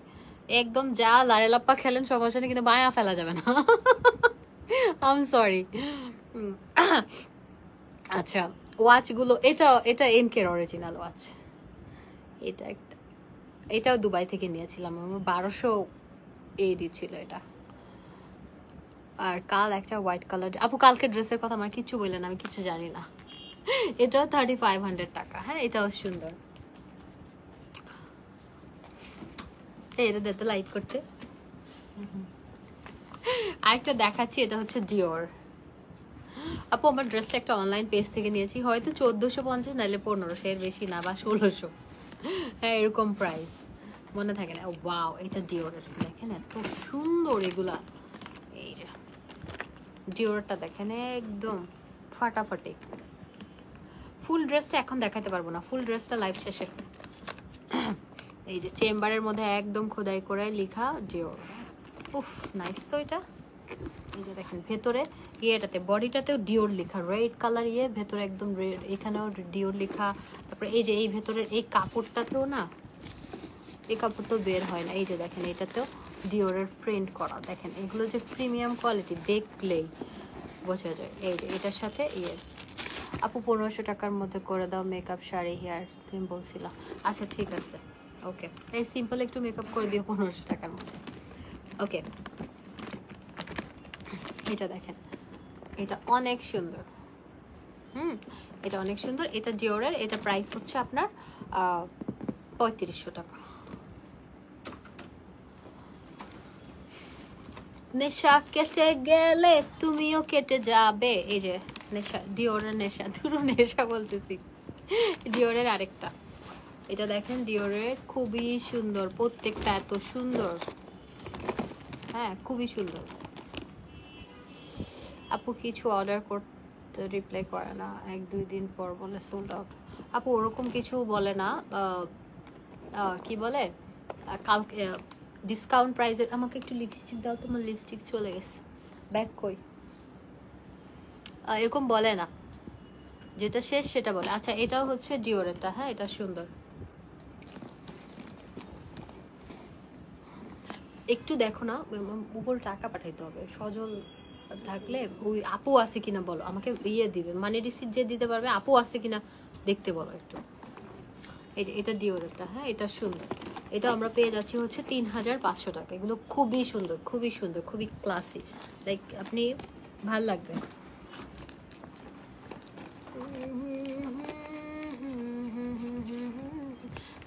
একদম যা লারে লাপ্পা খেলেন সমস্যা নেই, কিন্তু মায়া ফেলা যাবে না। I am sorry. আচ্ছা, ওয়াচগুলো, এটা এমকের অরিজিনাল ওয়াচ। এটা একটা, এটাও দুবাই থেকে নিয়েছিলাম, আমার 1200 এডি ছিল এটা। আর কাল একটা হোয়াইট কালার। আপু কালকে ড্রেসের কথা আমার কিছু বললেন, আমি কিছু জানি না। এটাও 3500 টাকা। হ্যাঁ, এটাও সুন্দর। এটা দে তো লাইক করতে। আরেকটা দেখাচ্ছি, এটা হচ্ছে ডিওর। আপু আমার ড্রেসটা একটা অনলাইন পেজ থেকে নিয়েছি, হয়তো 1450, নাহলে 1500, এর বেশি না, বা 1600। হ্যাঁ, এরকম প্রাইস, মনে থাকে না। ওয়াও, এটা ডিওরের দেখেন, এত সুন্দর এগুলা। এই যে ডিওরটা দেখেন, একদম ফাটাফাটি। ফুল ড্রেসটা এখন দেখাতে পারবো না, ফুল ড্রেসটা লাইভ শেষে। এই যে চেম্বারের মধ্যে একদম খোদাই করে লেখা ডিওর। উফ, নাইস তো এটা। এই যে দেখেন ভেতরে ইয়েটাতে, বডিটাতেও ডিওর লেখা, রেড কালার ইয়ে, ভেতরে একদম রেড, এখানেও ডিওর লেখা। তারপরে এই যে এই ভেতরের এই কাপড়টাতেও না, এই কাপড় তো বের হয় না। এই যে দেখেন এটাতেও ডিওরের প্রিন্ট করা। দেখেন এগুলো যে প্রিমিয়াম কোয়ালিটি, দেখলেই বোঝা যায়। এই যে এটার সাথে ইয়ে। আপু 1500 টাকার মধ্যে করে দাও মেকআপ, শাড়ি, হেয়ার, তুমি বলছিলা। আচ্ছা ঠিক আছে, ওকে। এই সিম্পল একটু মেকআপ করে দিও 1500 টাকার মধ্যে। ওকে, এটা দেখেন, এটা অনেক সুন্দর। এটা অনেক সুন্দর। এটা ডিওরের, এটা প্রাইস হচ্ছে আপনার 3500 টাকা। নেশা কেটে গেলে তুমিও কেটে যাবে। এই যে নেশা, ডিওরের নেশা, ধুরু নেশা বলতেছি, ডিওরের আরেকটা। এটা দেখেন ডিওরের, খুবই সুন্দর, প্রত্যেকটা এত সুন্দর। হ্যাঁ, খুবই সুন্দর। আপু কিছু অর্ডার করতে রিপ্লাই করে না, 1-2 দিন পর বলে সোল্ড আউট। আপু ওরকম কিছু বলে না, কি বলে কালকে ডিসকাউন্ট প্রাইসে। আমাকে একটু লিপস্টিক দাও, তোমার লিপস্টিক চলে গেছে, ব্যাগ কই, এরকম বলে না, যেটা শেষ সেটা বলে। আচ্ছা, এটাও হচ্ছে ডিওরেরটা। হ্যাঁ, এটা সুন্দর। একটু দেখো না, উপর টাকা পাঠাইতে হবে, সজল থাকলে। ওই আপু আছে কিনা বলো, আমাকে ইয়ে দিবে, মানি রিসিপ্ট যে দিতে পারবে, আপু আছে কিনা দেখতে বলো একটু। এই যে এটা ডিওরেরটা। হ্যাঁ, এটা সুন্দর। এটা আমরা পেয়ে যাচ্ছি হচ্ছে 3500 টাকা। এগুলো খুবই সুন্দর, খুবই সুন্দর, খুবই ক্লাসি, লাইক আপনি ভাল লাগবে।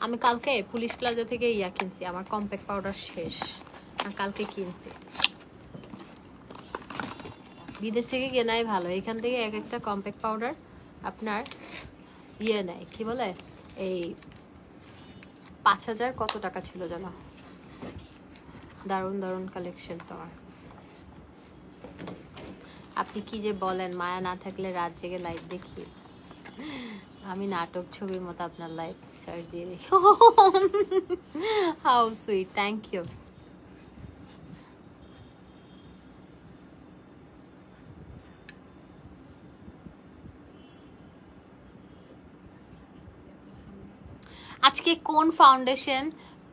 আমি কালকে পুলিশ প্লাজা থেকে ইয়া কিনছি, আমার কম্প্যাক্ট পাউডার শেষ, কালকে কিনছি। বিদেশ থেকে কেনাই ভালো, এখান থেকে এক একটা কম্প্যাক্ট পাউডার আপনার ইয়ে নেয়, কি বলে এই 5000 কত টাকা ছিল জানো। দারুণ দারুণ কালেকশন তোমার। আপনি কি যে বলেন, মায়া না থাকলে রাত জেগে লাইভ দেখি। আমি নাটক ছবির মতো আপনার লাইভ সার্চ দিয়ে দেখি। How sweet, thank you. আজকে কোন ফাউন্ডেশন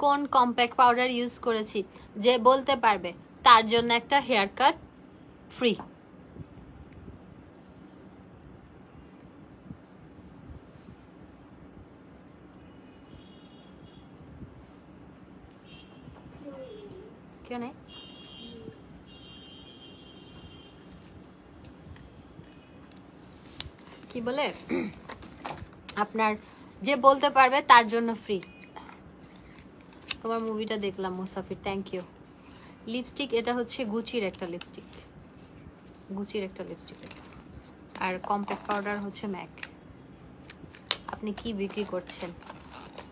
কোন কম্প্যাক্ট পাউডার ইউজ করেছি যে বলতে পারবে তার জন্য একটা হেয়ার কাট ফ্রি। কেউ নেই? কি বলে আপনার যে বলতে পারবে তার জন্য ফ্রি। তোমার মুভিটা দেখলাম মুসাফির, থ্যাংক ইউ। লিপস্টিক এটা হচ্ছে গুচির একটা লিপস্টিক, গুচির একটা লিপস্টিক। আর কম্প্যাক্ট পাউডার হচ্ছে ম্যাক। আপনি কি বিক্রি করছেন?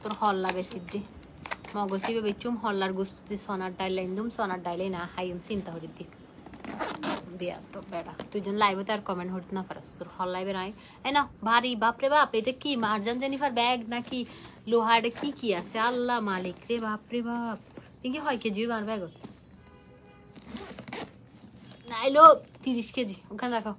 তোর হল্লা বেসিদ্দি মগসিবে বেচুম হল্লার গুস্তুতি সোনার ডাইলে ইন্দুম সোনার ডাইলে না হাইম চিন্তা হরিদ্দি দিয়া তো বেড়া তুই জন লাইভে তার কমেন্ট হইতে না পারস, তোর হল লাইভে নাই। এই না ভারী বাপরে বাপ, এটা কি মার্জান জেনিফার ব্যাগ নাকি লোহার কি কি আছে আল্লাহ মালিক রে, বাপরে বাপ। কি হয় কেজি মার ব্যাগ নাইলো 30 কেজি, ওখানে রাখো।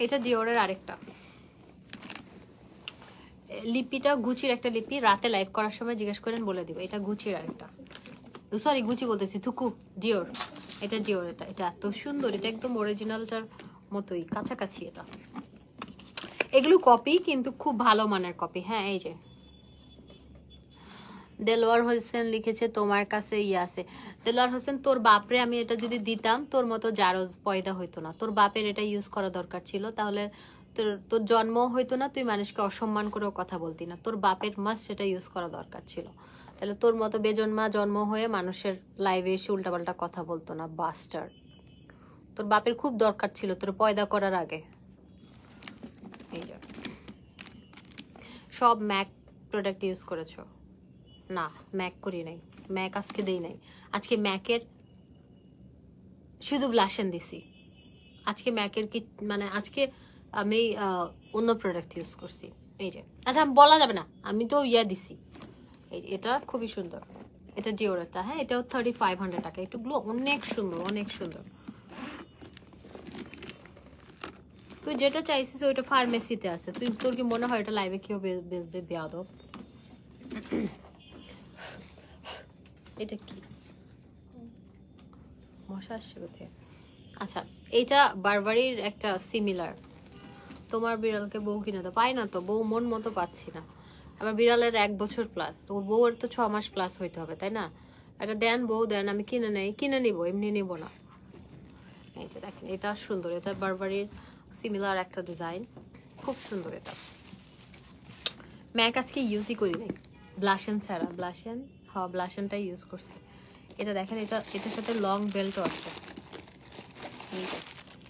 এটা ডিওরের আরেকটা লিপিটা, গুচির একটা লিপি। রাতে লাইভ করার সময় জিজ্ঞেস করেন বলে দিব। এটা গুচির আরেকটা, সরি গুচি বলতেছি, থুকু ডিওর। এটা ডিওর, এটা এটা এত সুন্দর, এটা একদম অরিজিনালটার মতোই কাছাকাছি। এটা এগুলো কপি কিন্তু খুব ভালো মানের কপি। হ্যাঁ এই যে দেলোয়ার হোসেন লিখেছে তোমার কাছে ইয়ে আছে। দেলোয়ার হোসেন তোর বাপরে আমি এটা যদি দিতাম তোর মতো জারজ পয়দা হইতো না। তোর বাপের এটা ইউজ করা দরকার ছিল, তাহলে তোর তোর জন্ম হইতো না, তুই মানুষকে অসম্মান করেও কথা বলতি না। তোর বাপের মাস্ট সেটা ইউজ করা দরকার ছিল, তাহলে তোর মতো বেজন্মা জন্ম হয়ে মানুষের লাইভে এসে উল্টাপাল্টা কথা বলতো না বাস্টার। তোর বাপের খুব দরকার ছিল তোর পয়দা করার আগে। এই যে সব ম্যাক প্রোডাক্ট ইউজ করেছো? না ম্যাক করি নাই, ম্যাক আজকে দেই নাই। আজকে ম্যাকের শুধু ব্লাশন দিছি। আজকে ম্যাকের কি মানে আজকে আমি অন্য প্রোডাক্ট ইউজ করছি। এই যে আচ্ছা বলা যাবে না, আমি তো ইয়া দিছি। এটা খুবই সুন্দর, এটা ডিওরেটা। হ্যাঁ এটাও 3500 টাকা। একটু গ্লো, অনেক সুন্দর অনেক সুন্দর। তুই যেটা চাইছিস ওইটা ফার্মেসিতে আছে, তুই তোর কি মনে হয় এটা লাইভে কেউ বেচবে? বেয়াদব। এটা কি মশা আসছে কোথায়? আচ্ছা এইটা বারবারির একটা সিমিলার। তোমার বিড়ালকে বউ কিনে তো পাই না, তো বউ মন মতো পাচ্ছি না। আমার বিড়ালের 1 বছর প্লাস, ওর বউয়ের তো 6 মাস প্লাস হইতে হবে তাই না? এটা দেন বউ দেন, আমি কিনে নেই, কিনে নিবো, এমনি নিব না। এই যে দেখেন এটা সুন্দর, এটা বারবারির সিমিলার একটা ডিজাইন, খুব সুন্দর। এটা ম্যাক আজকে ইউজই করি নাই, ব্লাশন ছাড়া। ব্লাশন, হ্যাঁ ব্লাশনটাই ইউজ করছি। এটা দেখেন এটা এটার সাথে লং বেল্টও আছে।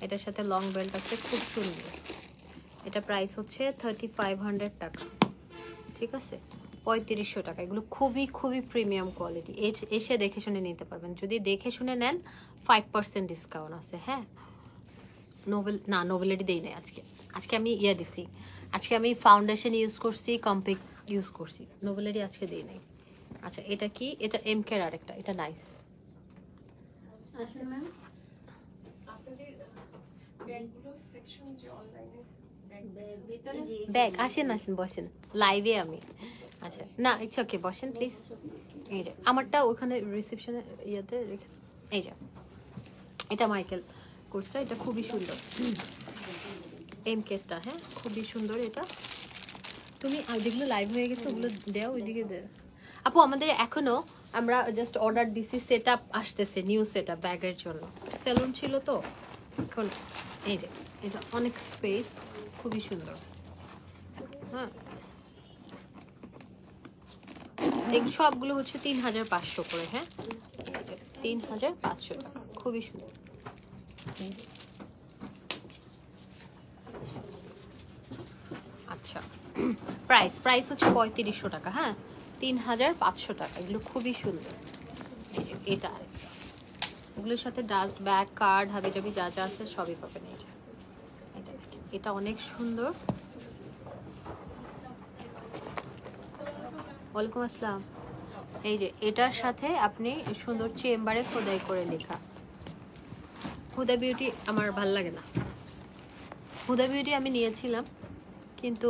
এটার সাথে লং বেল্ট আছে, খুব সুন্দর। এটা প্রাইস হচ্ছে 3500 টাকা, ঠিক আছে 3500 টাকা। এগুলো খুবই খুবই প্রিমিয়াম কোয়ালিটি, এসে দেখে শুনে নিতে পারবেন। যদি দেখে শুনে নেন 5% ডিসকাউন্ট আছে। হ্যাঁ নোবেল না, নোবেলিটি দেই নাই আজকে। আজকে আমি ইয়ে দিছি, আজকে আমি ফাউন্ডেশন ইউজ করছি, কম্প্যাক্ট ইউজ করছি, নোবেলিটি আজকে দেই নাই। আচ্ছা এটা কি? এটা এমকের আরেকটা, এটা নাইস। আচ্ছা ম্যাম আপনাদের ব্যাগগুলো সেকশন যে অনলাইনে ব্যাগ আসেন আসেন বসেন লাইভে আমি। আচ্ছা না ইটস ওকে, বসেন প্লিজ। এই যে আমারটা ওখানে রিসেপশনে ইয়েতে রেখে। এই যে এটা মাইকেল কোর্সটা, এটা খুবই সুন্দর এমকেটা। হ্যাঁ খুবই সুন্দর এটা। তুমি যেগুলো লাইভ হয়ে গেছে ওগুলো দেও, ওইদিকে দে আপু। আমাদের এখনো আমরা জাস্ট অর্ডার দিছি, সেট আপ আসতেছে, নিউ সেট আপ ব্যাগের জন্য। সেলুন ছিল তো এখন। এই যে এটা অনেক স্পেস, খুবই সুন্দর। হ্যাঁ, এই সবগুলো হচ্ছে 3500 করে। হ্যাঁ, 3500 টাকা, খুবই সুন্দর। আচ্ছা, প্রাইস হচ্ছে 3500 টাকা। হ্যাঁ, 3500 টাকা, এগুলো খুবই সুন্দর। এটা এগুলোর সাথে ডাস্ট ব্যাগ, কার্ড, হাবিজাবি যা যা আছে সবই পাবেন। এটা অনেক সুন্দর। ওয়ালাইকুম আসসালাম। এই যে এটার সাথে আপনি সুন্দর চেম্বারে খোদাই করে লেখা। হুদা বিউটি আমার ভাল লাগে না। হুদা বিউটি আমি নিয়েছিলাম, কিন্তু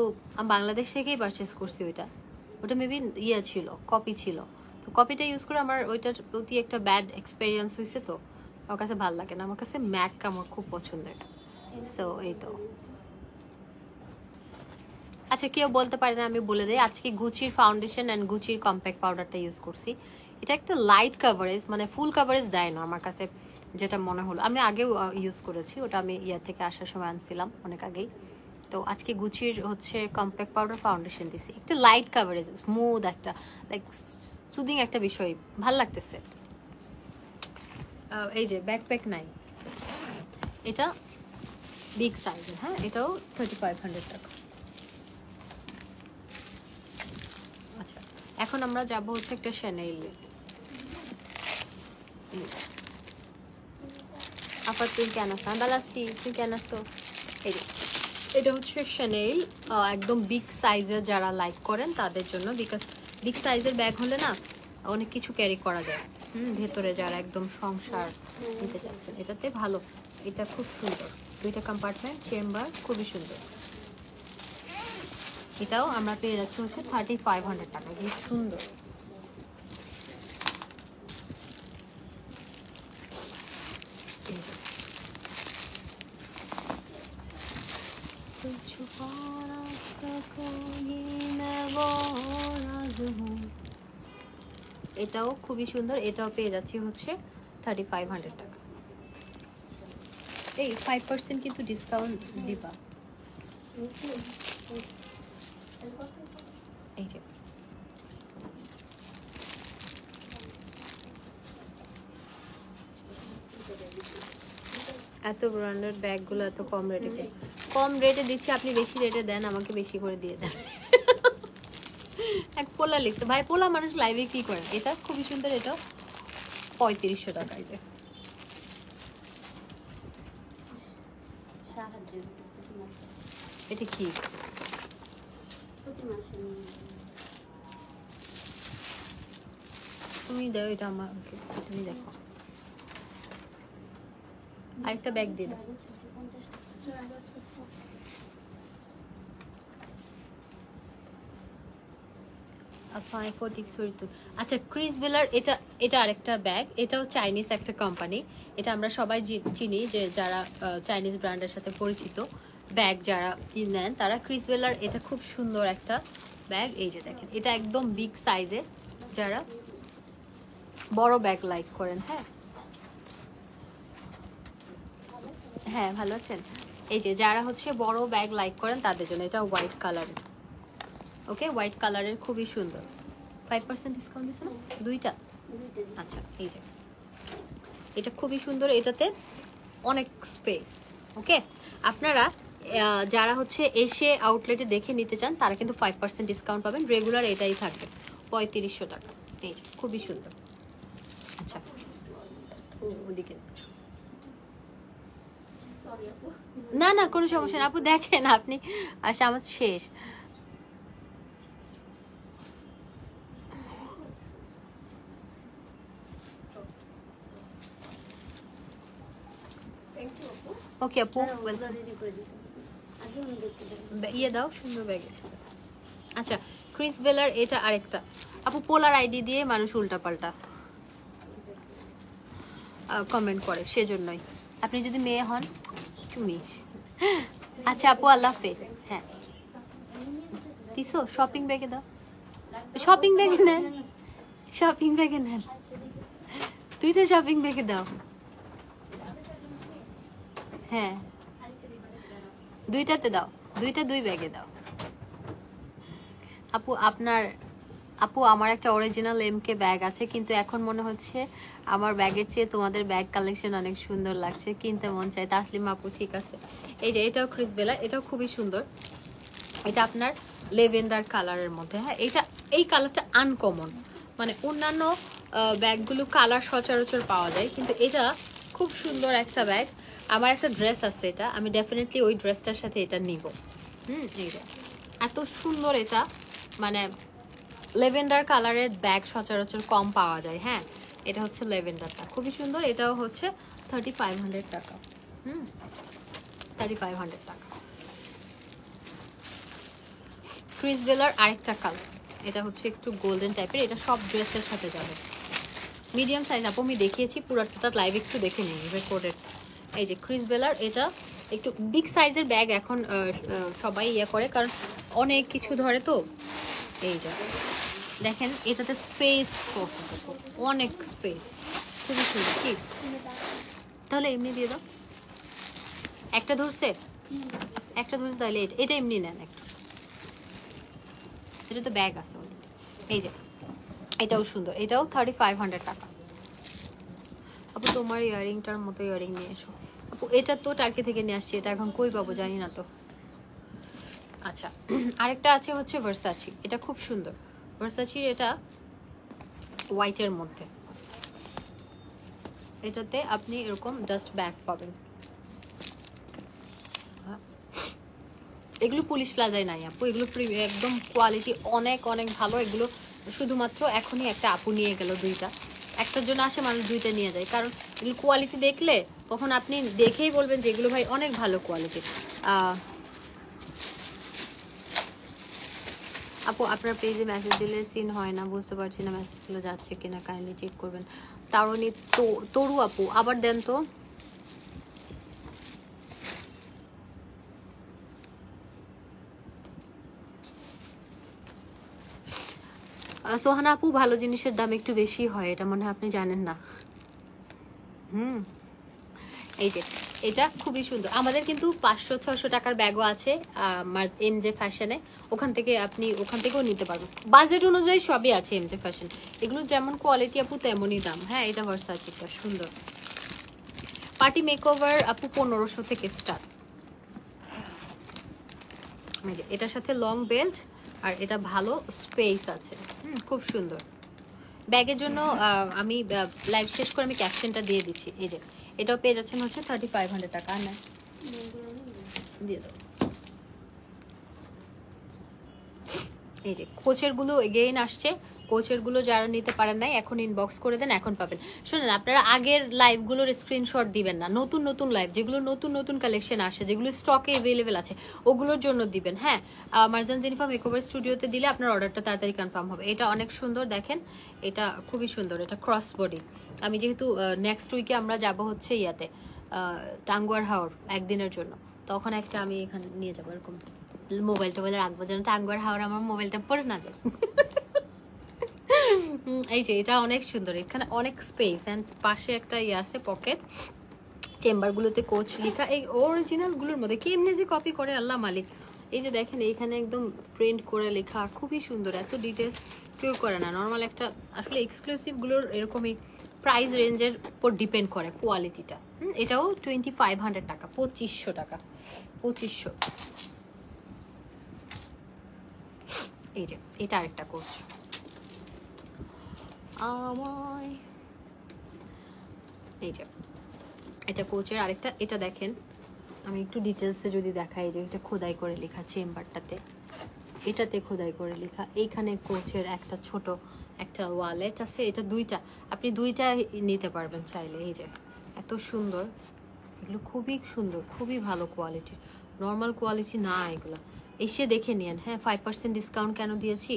বাংলাদেশ থেকেই পারচেস করছি। ওটা মেবি ছিল, কপি ছিল। তো কপিটা ইউজ করে আমার ওইটার প্রতি একটা ব্যাড এক্সপেরিয়েন্স হয়েছে। তো আমার কাছে ভাল লাগে না। আমার কাছে ম্যাক আমার খুব পছন্দের। সো এই তো। আচ্ছা, কেউ বলতে পারে না, আমি বলে দিই। আজকে গুচির ফাউন্ডেশন অ্যান্ড গুচির কম্প্যাক্ট পাউডারটা ইউজ করছি। এটা একটা লাইট কাভারেজ, মানে ফুল কাভারেজ দেয় না আমার কাছে, যেটা মনে হলো। আমি আগেও ইউজ করেছি, ওটা আমি ইয়ার থেকে আসার সময় আনছিলাম অনেক আগেই। তো আজকে গুচির হচ্ছে কম্প্যাক্ট পাউডার ফাউন্ডেশন দিছি, একটা লাইট কাভারেজ, স্মুথ একটা, লাইক সুদিং একটা বিষয়, ভাল লাগতেছে। এই যে ব্যাকপ্যাক নাই, এটা বিগ সাইজের। হ্যাঁ, এটাও 3500 টাকা। আচ্ছা, এখন আমরা যাব হচ্ছে একটা শ্যানেলে। আপা তুই কেন আসো? আমি ভালো আছি, তুই কেন আসো? এই যে এটা হচ্ছে শ্যানেল, একদম বিগ সাইজের, যারা লাইক করেন তাদের জন্য। বিকজ বিগ সাইজের ব্যাগ হলে না অনেক কিছু ক্যারি করা যায়। ভেতরে যারা একদম সংসার নিতে চাচ্ছেন, এটাতে ভালো। এটা খুব সুন্দর, 2টা কম্পার্টমেন্ট, চেম্বার, খুবই সুন্দর। এটাও আমরা পেয়ে যাচ্ছি হচ্ছে 3500 টাকা। খুব সুন্দর। এটাও খুবই সুন্দর। এটাও পেয়ে যাচ্ছি হচ্ছে 3500 টাকা। এই 5% কিন্তু ডিসকাউন্ট দিবা। এই যে এত ব্র্যান্ডেড ব্যাগগুলো এত কম রেটে দিচ্ছি। আপনি বেশি রেটে দেন, আমাকে বেশি করে দিয়ে দেন। এক পোলা লিখছে, ভাই পোলা মানুষ লাইভে কি করে? এটা খুবই সুন্দর, এটা 3500 টাকা। এই যে এটা কি? তুমি দাও এটা আমাকে, তুমি দেখো। আরেকটা ব্যাগ দিয়ে দাও। আচ্ছা, ক্রিস বেলার, এটা আরেকটা ব্যাগ। এটাও চাইনিজ একটা কোম্পানি। এটা আমরা সবাই চিনি, যে যারা চাইনিজ ব্র্যান্ডের সাথে পরিচিত ব্যাগ যারা নেন তারা। ক্রিস বেলার, এটা খুব সুন্দর একটা ব্যাগ। এই যে দেখেন, এটা একদম বিগ সাইজের, যারা বড় ব্যাগ লাইক করেন। হ্যাঁ হ্যাঁ, ভালো আছেন? এই যে যারা হচ্ছে বড় ব্যাগ লাইক করেন তাদের জন্য। এটা হোয়াইট কালারের। ওকে, হোয়াইট কালারের, খুবই সুন্দর। 5% ডিসকাউন্ট দিচ্ছে না? 2টা। আচ্ছা, এই যে এটা খুবই সুন্দর। এটাতে অনেক স্পেস। ওকে, আপনারা যারা হচ্ছে এসে আউটলেটে দেখে নিতে চান তারা কিন্তু 5% ডিসকাউন্ট পাবেন। রেগুলার এটাই থাকবে 3500 টাকা। এই যে খুবই সুন্দর। আচ্ছা, ওদিকে না না, কোনো সমস্যা না আপু, দেখেন আপনি। আচ্ছা, আমার শেষ। ওকে আপু, ইয়ে দাও সুন্দর ব্যাগে। আচ্ছা, ক্রিস বেলার, এটা আরেকটা। আপু পোলার আইডি দিয়ে মানুষ উল্টাপাল্টা কমেন্ট করে, সেজন্যই। আপনি যদি মেয়ে হন, তুমি। আচ্ছা আপু, আল্লাহ হাফেজ। হ্যাঁ, দিছো? শপিং ব্যাগে দাও, শপিং ব্যাগে নেন, শপিং ব্যাগে নেন। 2টা শপিং ব্যাগে দাও। হ্যাঁ, 2টাতে দাও, 2 ব্যাগে দাও। আপু আমার একটা অরিজিনাল এমকে ব্যাগ আছে, কিন্তু এখন মনে হচ্ছে আমার ব্যাগের চেয়ে তোমাদের ব্যাগ কালেকশন অনেক সুন্দর লাগছে, কিনতে মন চায়। তাসলিমা আপু ঠিক আছে। এই যে এটাও ক্রিসবেলা, এটাও খুবই সুন্দর। এটা আপনার লেভেন্ডার কালারের মধ্যে, হ্যাঁ এটা এই কালারটা আনকমন, মানে অন্যান্য ব্যাগগুলো কালার সচরাচর পাওয়া যায়, কিন্তু এটা খুব সুন্দর একটা ব্যাগ। আমার একটা ড্রেস আছে, এটা আমি ডেফিনেটলি ওই ড্রেসটার সাথে এটা নিব। এই যে এত সুন্দর, এটা মানে লেভেন্ডার কালারের ব্যাগ সচরাচর কম পাওয়া যায়। হ্যাঁ এটা হচ্ছে লেভেন্ডারটা, খুবই সুন্দর। এটাও হচ্ছে 3500 টাকা। 3500 টাকা। ক্রিসবেলার আরেকটা কালার, এটা হচ্ছে একটু গোল্ডেন টাইপের, এটা সব ড্রেসের সাথে যাবে। মিডিয়াম সাইজ আপু আমি দেখিয়েছি, পুরোটা লাইভ একটু দেখে নিই রেকর্ডেড। এই যে ক্রিসবেলার, এটা একটু বিগ সাইজের ব্যাগ এখন সবাই ইয়ে করে, কারণ অনেক কিছু ধরে তো। এই যে দেখেন এটাতে স্পেস, অনেক স্পেস, খুবই সুন্দর। কি তাহলে এমনি দিয়ে দাও, একটা ধরছে তাহলে এটা এমনি নেন একটু, এটা তো ব্যাগ আছে অলরেডি। এই যে এটাও সুন্দর, এটাও 3500 টাকা। আপু তোমার ইয়ারিংটার মতো ইয়ারিং নিয়ে এসো। আপু এটা তো টার্কি থেকে নিয়ে আসছি, এটা এখন কই পাবো জানি না তো। আচ্ছা আরেকটা আছে হচ্ছে ভার্সাচি, এটা খুব সুন্দর। ভার্সাচির এটা হোয়াইটের মধ্যে, এটাতে আপনি এরকম জাস্ট ব্যাগ পাবেন। এগুলো পুলিশ প্লাজায় নাই আপু, এগুলো একদম কোয়ালিটি অনেক অনেক ভালো। এগুলো শুধুমাত্র এখনই একটা আপু নিয়ে গেল, দুইটা, একটার জন্য আসে মানুষ দুইটা নিয়ে যায়, কারণ এগুলো কোয়ালিটি দেখলে তখন আপনি দেখেই বলবেন যে এগুলো ভাই অনেক ভালো কোয়ালিটি। আপু আপনার পেজে মেসেজ দিলে সিন হয় না, বুঝতে পারছি না মেসেজগুলো যাচ্ছে কিনা, কাইন্ডলি চেক করবেন। তারুণী তরু আপু আবার দেন তো। সোহানা আপু ভালো জিনিসের দাম একটু বেশি হয়, এটা মনে হয় আপনি জানেন না। এই যে এটা খুবই সুন্দর। আমাদের কিন্তু 500-600 টাকার ব্যাগও আছে এমজে ফ্যাশনে, ওখান থেকেও নিতে পারবেন। বাজেট অনুযায়ী সবই আছে এমজে ফ্যাশন, এগুলো যেমন কোয়ালিটি আপু তেমনই দাম। হ্যাঁ এটা ভার্সাচিটা সুন্দর। পার্টি মেকওভার আপু 1500 থেকে স্টার্ট। এটার সাথে লং বেল্ট, আর এটা ভালো স্পেস আছে। খুব সুন্দর। ব্যাগের জন্য আমি লাইভ শেষ করে আমি ক্যাপশনটা দিয়ে দিচ্ছি। এই যে এটাও পেয়ে যাচ্ছেন হচ্ছে 3500 টাকা। না দিয়ে দাও। এই যে কোচের গুলো এগেইন আসছে, কোচের গুলো যারা নিতে পারেন নাই এখন ইনবক্স করে দেন, এখন পাবেন। শুনেন আপনারা আগের লাইভগুলোর স্ক্রিনশট দিবেন না, নতুন নতুন লাইভ যেগুলো নতুন কালেকশন আসে, যেগুলো স্টকে অ্যাভেলেবেল আছে ওগুলোর জন্য দিবেন। হ্যাঁ মারজান জেনিফা মেকওভার স্টুডিওতে দিলে আপনার অর্ডারটা তাড়াতাড়ি কনফার্ম হবে। এটা অনেক সুন্দর, দেখেন এটা খুবই সুন্দর। এটা ক্রস বডি। আমি যেহেতু নেক্সট উইকে আমরা যাব হচ্ছে ইয়াতে টাঙ্গুয়ার হাওর একদিনের জন্য, তখন একটা আমি এখানে নিয়ে যাবো, এরকম মোবাইল টোবাইল রাখবো যেন টাঙ্গুয়ার হাওর আমার মোবাইলটা পড়ে না যায়। এই যে এটা অনেক সুন্দর, এখানে অনেক স্পেস এন্ড পাশে একটা ইয়ে আছে পকেট। চেম্বারগুলোতে কোচ লেখা, এই অরিজিনাল গুলোর মধ্যে কেমনে যে কপি করে আল্লাহ মালিক। এই যে দেখেন এইখানে একদম প্রিন্ট করে লেখা, খুবই সুন্দর। এত ডিটেলস কেউ করে না নর্মাল একটা, আসলে এক্সক্লুসিভ গুলোর এরকমই প্রাইস রেঞ্জের উপর ডিপেন্ড করে কোয়ালিটিটা। এটাও 2500 টাকা, 2500 টাকা, 2500। এই যে এটা আরেকটা কোচ। এই যে এটা কোচের আরেকটা, এটা দেখেন আমি একটু ডিটেলসে যদি দেখাই, যে এটা খোদাই করে লেখা চেম্বারটাতে, এটাতে খোদাই করে লেখা। এইখানে কোচের একটা ছোট একটা ওয়ালেট আছে, এটা দুইটা, আপনি দুইটা নিতে পারবেন চাইলে। এই যে এত সুন্দর, এগুলো খুবই সুন্দর, খুবই ভালো কোয়ালিটির, নর্মাল কোয়ালিটি না এগুলো। এসে দেখে নিন। হ্যাঁ 5% ডিসকাউন্ট কেন দিয়েছি,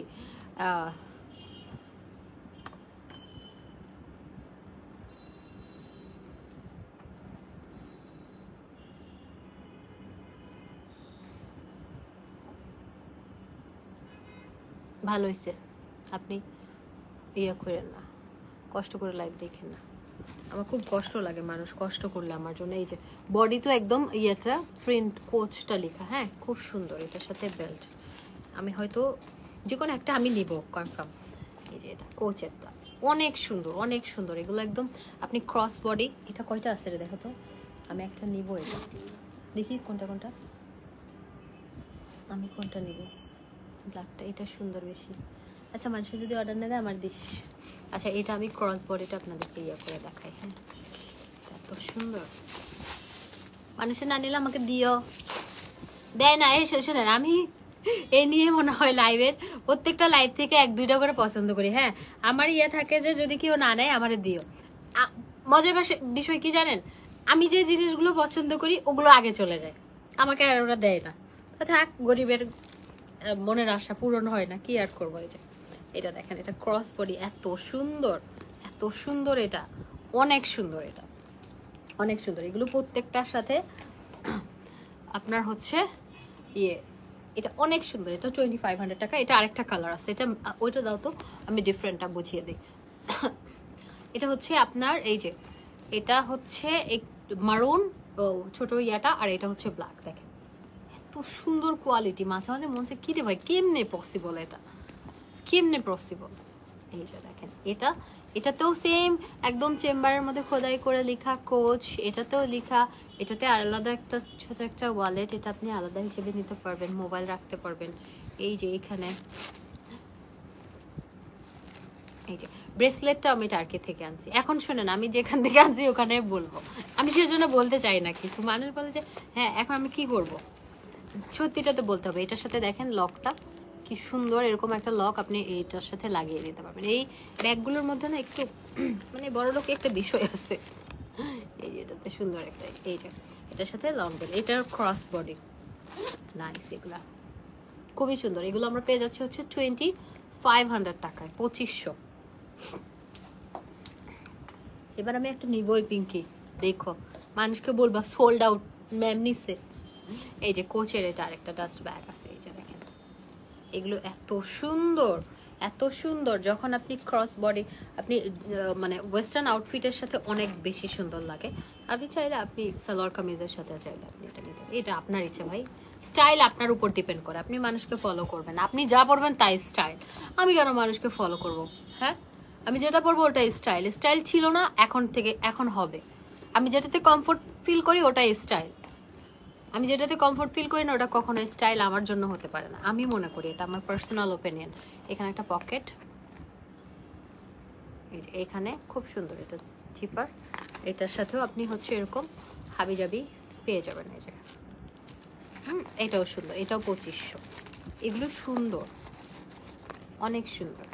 ভালো হয়েছে আপনি ইয়ে করেন না, কষ্ট করে লাইভ দেখেন না। আমার খুব কষ্ট লাগে মানুষ কষ্ট করলে আমার জন্য। এই যে বডি তো একদম ইয়েটা প্রিন্ট কোচটা লেখা, হ্যাঁ খুব সুন্দর। এটার সাথে বেল্ট, আমি হয়তো যে কোনো একটা আমি নিব কনফার্ম। এই যে এটা কোচেরটা অনেক সুন্দর, অনেক সুন্দর। এগুলো একদম আপনি ক্রস বডি। এটা কয়টা আছে রে দেখো তো, আমি একটা নিব। এটা দেখি কোনটা কোনটা, আমি কোনটা নিব। ব্ল্যাকটা, এটা সুন্দর বেশি। আচ্ছা মানুষে যদি অর্ডার না দেয় আমার দিস। আচ্ছা এটা আমি ক্রস বডিটা আপনাদেরকে ইয়ে করে দেখাই। হ্যাঁ এত সুন্দর, মানুষের না নিলে আমাকে দিও, দেয় না। এই শোনেন, আমি এ নিয়ে মনে হয় লাইভের প্রত্যেকটা লাইভ থেকে 1-2টা করে পছন্দ করি। হ্যাঁ আমার ইয়ে থাকে যে যদি কেউ না নেয় আমারে দিও। মজার বিষয় কি জানেন, আমি যে জিনিসগুলো পছন্দ করি ওগুলো আগে চলে যায়, আমাকে আর ওরা দেয় না। থাক, গরিবের মনের আশা পূরণ হয় না, কি আর করবো। এই যে এটা দেখেন, এটা ক্রস বডি, এত সুন্দর, এত সুন্দর। এটা অনেক সুন্দর, এটা অনেক সুন্দর। এগুলো প্রত্যেকটার সাথে আপনার হচ্ছে ইয়ে, এটা অনেক সুন্দর। এটা 2500 টাকা। এটা আরেকটা কালার আছে, এটা ওইটা দাও তো, আমি ডিফারেন্টটা বুঝিয়ে দিই। এটা হচ্ছে আপনার এই যে, এটা হচ্ছে মারুন ছোট ইয়াটা, আর এটা হচ্ছে ব্ল্যাক। দেখেন এত সুন্দর কোয়ালিটি, মাঝে মাঝে মনে হচ্ছে কি রে ভাই কেমনে পসিবল, এটা কেমনে পসিবল। এই যে দেখেন, এটাতেও সেম একদম চেম্বারের মধ্যে খোদাই করে লেখা কোচ, এটাতেও লেখা। এটাতে আলাদা একটা ছোট একটা ওয়ালেট, এটা আপনি আলাদা হিসেবে নিতে পারবেন, মোবাইল রাখতে পারবেন। এই যে এখানে এই যে ব্রেসলেটটা আমি টার্কি থেকে আনছি। এখন শুনেন, আমি যেখান থেকে আনছি ওখানে বলবো, আমি সেজন্য বলতে চাই না কিছু। মানুষ বলে যে হ্যাঁ এখন আমি কি করব, সত্যিটা তো বলতে হবে। এটার সাথে দেখেন লকটা কি সুন্দর, এরকম একটা লক আপনি এইটার সাথে লাগিয়ে দিতে পারবেন। এই ব্যাগগুলোর মধ্যে না একটু মানে বড় লোকে একটা বিষয় আছে। এই যে এটাতে সুন্দর একটা, এই যে এটার সাথে লং বেল, এটার ক্রস বডি নাইস। এগুলা খুবই সুন্দর। এগুলো আমরা পেয়ে যাচ্ছি হচ্ছে 2500 টাকায়, 2500। এবার আমি একটা নিবই পিঙ্কি, দেখো মানুষকে বলবা সোল্ড আউট ম্যাম নিছে। এই যে কোচের এটা আরেকটা ডাস্ট ব্যাগ আছে, এই যে দেখেন এগুলো এত সুন্দর, এত সুন্দর। যখন আপনি ক্রস বডি, আপনি মানে ওয়েস্টার্ন আউটফিটের সাথে অনেক বেশি সুন্দর লাগে। আপনি চাইলে আপনি সালোয়ার কামিজের সাথে চাইলে আপনি এটা নিতে, এটা আপনার ইচ্ছে ভাই। স্টাইল আপনার উপর ডিপেন্ড করে, আপনি মানুষকে ফলো করবেন, আপনি যা পড়বেন তাই স্টাইল। আমি কেন মানুষকে ফলো করব? হ্যাঁ আমি যেটা পড়বো ওটাই স্টাইল। স্টাইল ছিল না, এখন থেকে এখন হবে। আমি যেটাতে কমফোর্ট ফিল করি ওটাই স্টাইল। আমি যেটাতে কমফোর্ট ফিল করি না ওটা কখনো স্টাইল আমার জন্য হতে পারে না, আমি মনে করি। এটা আমার পার্সোনাল ওপিনিয়ন। এখানে একটা পকেট, এই যে এখানে খুব সুন্দর, এটা জিপার। এটার সাথেও আপনি হচ্ছে এরকম হাবিজাবি পেয়ে যাবেন। এই যে এটাও সুন্দর, এটাও 2500। এগুলো সুন্দর, অনেক সুন্দর।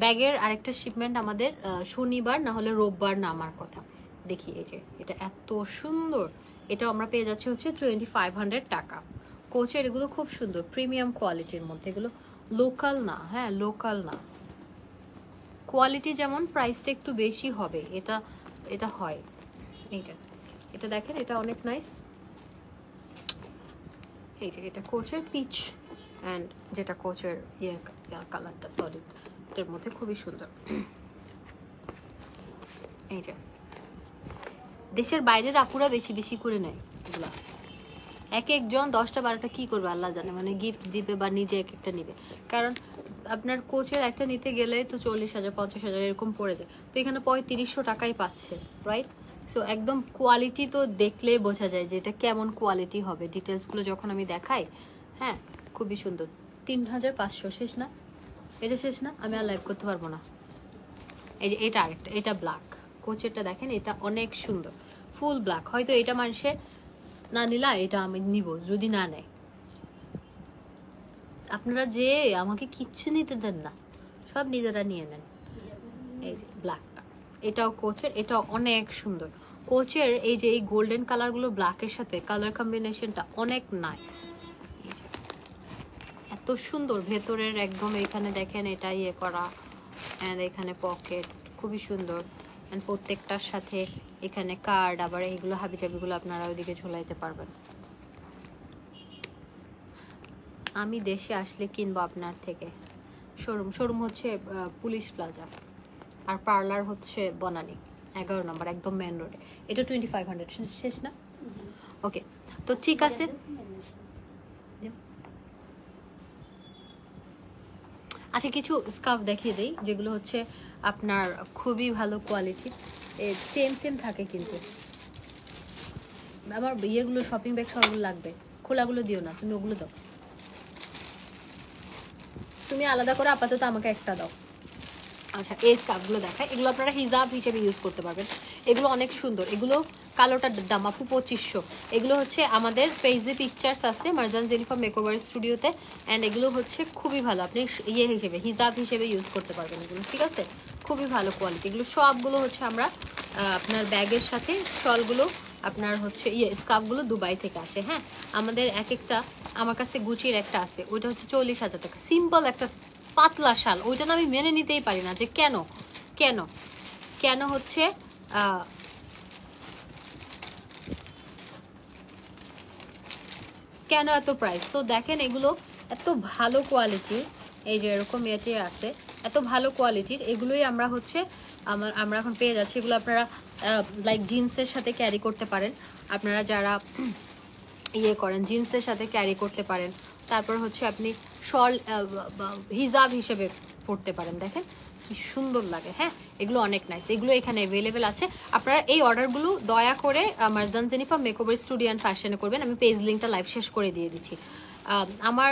ব্যাগের আরেকটা শিপমেন্ট আমাদের শনিবার না হলে রোববার নামার কথা। দেখি এই যে এটা এত সুন্দর, এটা আমরা পেয়ে যাচ্ছি হচ্ছে 2500 টাকা। কোচের এগুলো খুব সুন্দর, প্রিমিয়াম কোয়ালিটির মধ্যে। এগুলো লোকাল না, হ্যাঁ লোকাল না, কোয়ালিটি যেমন প্রাইসটা একটু বেশি হবে, এটা এটা হয়। এইটা এটা দেখেন, এটা অনেক নাইস। এই যে এটা কোচের পিচ অ্যান্ড যেটা কোচের ইয়ে কালারটা সলিড, এটার মধ্যে খুবই সুন্দর। এই যে দেশের বাইরের আপুরা বেশি বেশি করে নেয় এগুলা, এক একজন 10টা 12টা কি করবে আল্লাহ জানে, মানে গিফট দিবে বা নিজে এক একটা নিবে। কারণ আপনার কোচের একটা নিতে গেলে তো 40,000 50,000 এরকম পড়ে যায়, তো এখানে 3500 টাকাই পাচ্ছে, রাইট? সো একদম কোয়ালিটি তো দেখলে বোঝা যায় যে এটা কেমন কোয়ালিটি হবে। ডিটেলসগুলো যখন আমি দেখাই, হ্যাঁ খুবই সুন্দর। 3500 শেষ না? এটা শেষ না? আমি আর লাইভ করতে পারবো না। এই যে এটা আরেকটা, এটা ব্ল্যাক কোচেরটা দেখেন, এটা অনেক সুন্দর, ফুল ব্ল্যাক। হয়তো এটা মানুষের না নিলা, এটা আমি নিব যদি না নেয়। আপনারা যে আমাকে কিচ্ছু নিতে দেন না, সব নিজেরা নিয়ে নেন। এই যে ব্ল্যাকটা, এটাও কোচের, এটাও অনেক সুন্দর। কোচের এই যে এই গোল্ডেন কালারগুলো ব্ল্যাকের সাথে কালার কম্বিনেশনটা অনেক নাইস। এই যে এত সুন্দর ভেতরের একদম, এখানে দেখেন এটা ইয়ে করা, অ্যান্ড এখানে পকেট খুবই সুন্দর। অ্যান্ড প্রত্যেকটার সাথে এখানে কার্ড, আবার এইগুলো হাবিজাবিগুলো আপনারা ওইদিকে ঝোলাইতে পারবেন। আমি দেশে আসলে কিনবো আপনার থেকে। শোরুম হচ্ছে পুলিশ প্লাজা, আর পার্লার হচ্ছে বনানী 11 নম্বর, একদম মেন রোডে। এটা 2500 শেষ না? ওকে, তো ঠিক আছে। আচ্ছা কিছু স্কার্ফ দেখিয়ে দেই যেগুলো হচ্ছে আপনার খুবই ভালো কোয়ালিটি, সেম সেম থাকে কিন্তু। আমার ইয়েগুলো শপিং ব্যাগ সবগুলো লাগবে, খোলাগুলো দিও না, তুমি ওগুলো দাও, তুমি আলাদা করে আপাতত আমাকে একটা দাও। আচ্ছা এই স্কার্ফগুলো দেখায়, এগুলো আপনারা হিজাব হিসেবে ইউজ করতে পারবেন, এগুলো অনেক সুন্দর। এগুলো কালোটার দাম আপু 2500। এগুলো হচ্ছে আমাদের পেজে পিকচার্স আছে মারজান জেনিফা মেকওভার স্টুডিওতে, অ্যান্ড এগুলো হচ্ছে খুবই ভালো, আপনি ইয়ে হিসেবে হিজাব হিসেবে ইউজ করতে পারবেন এগুলো, ঠিক আছে? খুবই ভালো কোয়ালিটি। এগুলো সবগুলো হচ্ছে আমরা আপনার ব্যাগের সাথে শলগুলো আপনার হচ্ছে স্কার্ফগুলো দুবাই থেকে আসে। হ্যাঁ আমাদের এক একটা, আমার কাছে গুচির একটা আছে, ওইটা হচ্ছে 40,000 টাকা, সিম্পল একটা পাতলা শাল, ওইটা না আমি মেনে নিতেই পারি না যে কেন কেন কেন হচ্ছে কেন এত প্রাইস। তো দেখেন এগুলো এত ভালো কোয়ালিটির, এই যে এরকম ইয়েতে আছে, এত ভালো কোয়ালিটির, এগুলোই আমরা হচ্ছে আমরা এখন পেয়ে যাচ্ছি। এগুলো আপনারা লাইক জিন্সের সাথে ক্যারি করতে পারেন, আপনারা যারা ইয়ে করেন জিন্সের সাথে ক্যারি করতে পারেন, তারপর হচ্ছে আপনি শল হিজাব হিসেবে পরতে পারেন। দেখেন কি সুন্দর লাগে। হ্যাঁ এগুলো অনেক নাইস, এগুলো এখানে অ্যাভেলেবেল আছে। আপনারা এই অর্ডারগুলো দয়া করে Marjan Jenifa Makeover Studio and ফ্যাশনে করবেন। আমি পেজ লিঙ্কটা লাইভ শেষ করে দিয়ে দিচ্ছি। আমার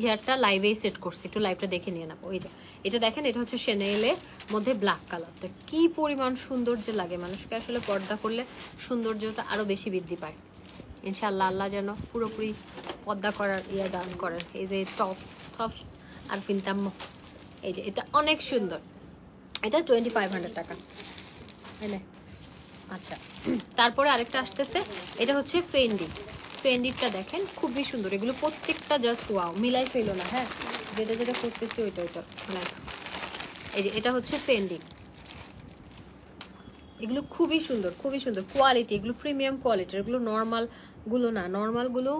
হেয়ারটা লাইভেই সেট করছি, একটু লাইভটা দেখে নিয়ে নেবো। এই যে এটা দেখেন, এটা হচ্ছে শেনেলের মধ্যে ব্ল্যাক কালারটা, কি পরিমাণ সৌন্দর্য লাগে, মানুষকে আসলে পর্দা করলে সৌন্দর্যটা আরও বেশি বৃদ্ধি পায়। ইনশাআল্লাহ আল্লাহ যেন পুরোপুরি পর্দা করার ইয়ে দান করেন। এই যে টপস আর পিনতাম, এই যে এটা অনেক সুন্দর, এটা 2500 টাকা। আচ্ছা তারপরে আরেকটা আসতেছে, এটা হচ্ছে ফেন্ডিটা দেখেন খুবই সুন্দর, এগুলো প্রত্যেকটা জাস্ট ওয়াও, মিলাই ফেলো না। হ্যাঁ যেটা যেটা করতেছি ওইটা এই যে এটা হচ্ছে ফেন্ডি, এগুলো খুবই সুন্দর কোয়ালিটি, এগুলো প্রিমিয়াম কোয়ালিটির, এগুলো নর্মালগুলো না, নর্মালগুলো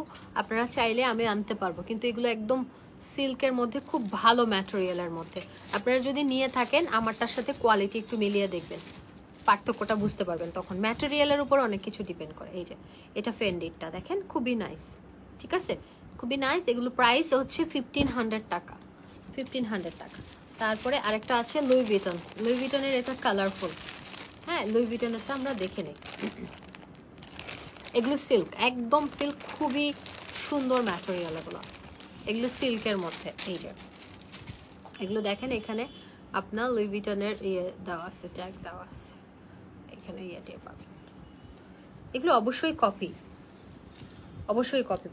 আপনারা চাইলে আমি আনতে পারবো, কিন্তু এগুলো একদম সিল্কের মধ্যে খুব ভালো ম্যাটেরিয়ালের মধ্যে। আপনারা যদি নিয়ে থাকেন আমারটার সাথে কোয়ালিটি একটু মিলিয়ে দেখবেন, পার্থক্যটা বুঝতে পারবেন, তখন ম্যাটেরিয়ালের উপর অনেক কিছু ডিপেন্ড করে। এই যে এটা ফেন্ডিটা দেখেন খুবই নাইস, ঠিক আছে খুবই নাইস। এগুলো প্রাইস হচ্ছে 1500 টাকা, 1500 টাকা। তারপরে আরেকটা আছে লুই ভিটনের, এটা কালারফুল। হ্যাঁ লুই ভিটনেরটা আমরা দেখে নেই, এগুলো সিল্ক, একদম সিল্ক, খুবই সুন্দর ম্যাটেরিয়াল এগুলো, এগুলো সিল্কের মধ্যে। এই যে এগুলো দেখেন এখানে আপনার লুই ভিটনের ইয়ে দেওয়া আছে, ট্যাগ দেওয়া আছে, এখানে ইয়েটা পাবেন। এগুলো অবশ্যই কপি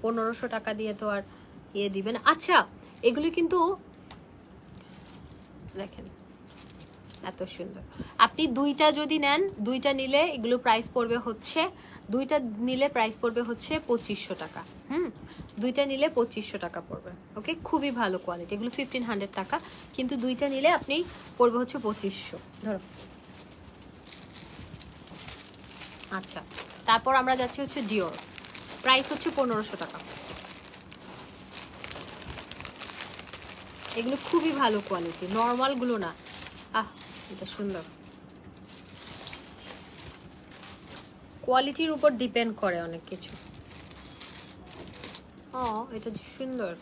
1500 টাকা দিয়ে তো আর ইয়ে দিবেন। আচ্ছা এগুলি কিন্তু দেখেন এত সুন্দর, আপনি দুইটা যদি নেন, দুইটা নিলে এগুলো প্রাইস পড়বে হচ্ছে, দুইটা নিলে প্রাইস পড়বে হচ্ছে 2500 টাকা। দুইটা নিলে 2500 টাকা পড়বে। ওকে খুবই ভালো কোয়ালিটি, এগুলো 1500 টাকা, কিন্তু দুইটা নিলে আপনি পড়বে হচ্ছে 2500 ধরো। আচ্ছা তারপর আমরা যাচ্ছি হচ্ছে ডিওর, প্রাইস হচ্ছে 1500 টাকা। এগুলো খুবই ভালো কোয়ালিটি, নর্মালগুলো না। এটা সুন্দর, কোয়ালিটির উপর ডিপেন্ড করে অনেক কিছু। এটা সুন্দর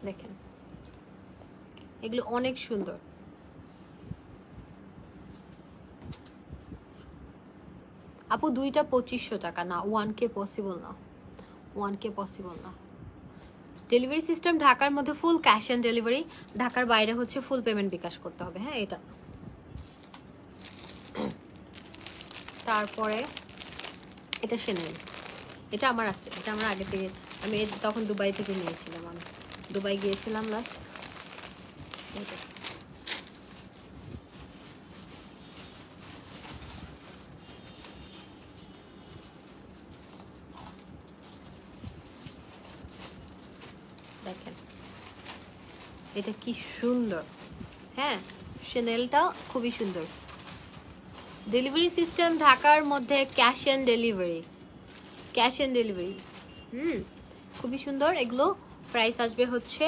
দেখেন, এগুলো অনেক সুন্দর। আপু দুইটা 2500 টাকা না, 1K পসিবল না, 1K পসিবল না। ডেলিভারি সিস্টেম ঢাকার মধ্যে ফুল ক্যাশ অন ডেলিভারি, ঢাকার বাইরে হচ্ছে ফুল পেমেন্ট বিকাশ করতে হবে। হ্যাঁ এটা তারপরে এটা শেনেল, এটা আমার আছে, এটা আমার আগে থেকে, আমি তখন দুবাই থেকে নিয়েছিলাম, আমি দুবাই গিয়েছিলাম লাস্ট। দেখেন এটা কি সুন্দর। হ্যাঁ শেনেলটা খুবই সুন্দর। ডেলিভারি সিস্টেম ঢাকার মধ্যে ক্যাশ অন ডেলিভারি, খুবই সুন্দর। এগুলো প্রাইস আসবে হচ্ছে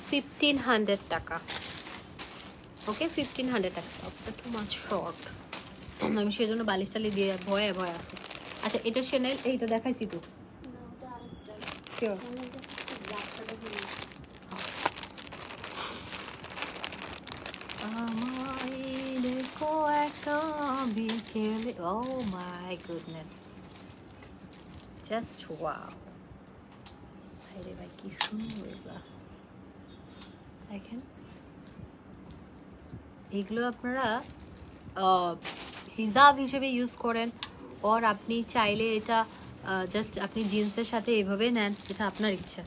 1500 টাকা। ওকে 1500 টাকা, টু মাচ শর্ট, আমি সেজন্য বালিশ টালি দিয়ে ভয়ে আছে। আচ্ছা এটা শেনেল, এইটা দেখাইছি তো, শিওর। আমায় দেখো একটা বিকেলে, ও মাই গুডনেস, জাস্ট ওয়াও। আরে ভাই কি সুন্দর এগুলা, দেখেন এগুলো আপনারা হিজাব হিসেবে ইউজ করেন, ওর আপনি চাইলে এটা জাস্ট আপনি জিন্সের সাথে এভাবে নেন, এটা আপনার ইচ্ছা।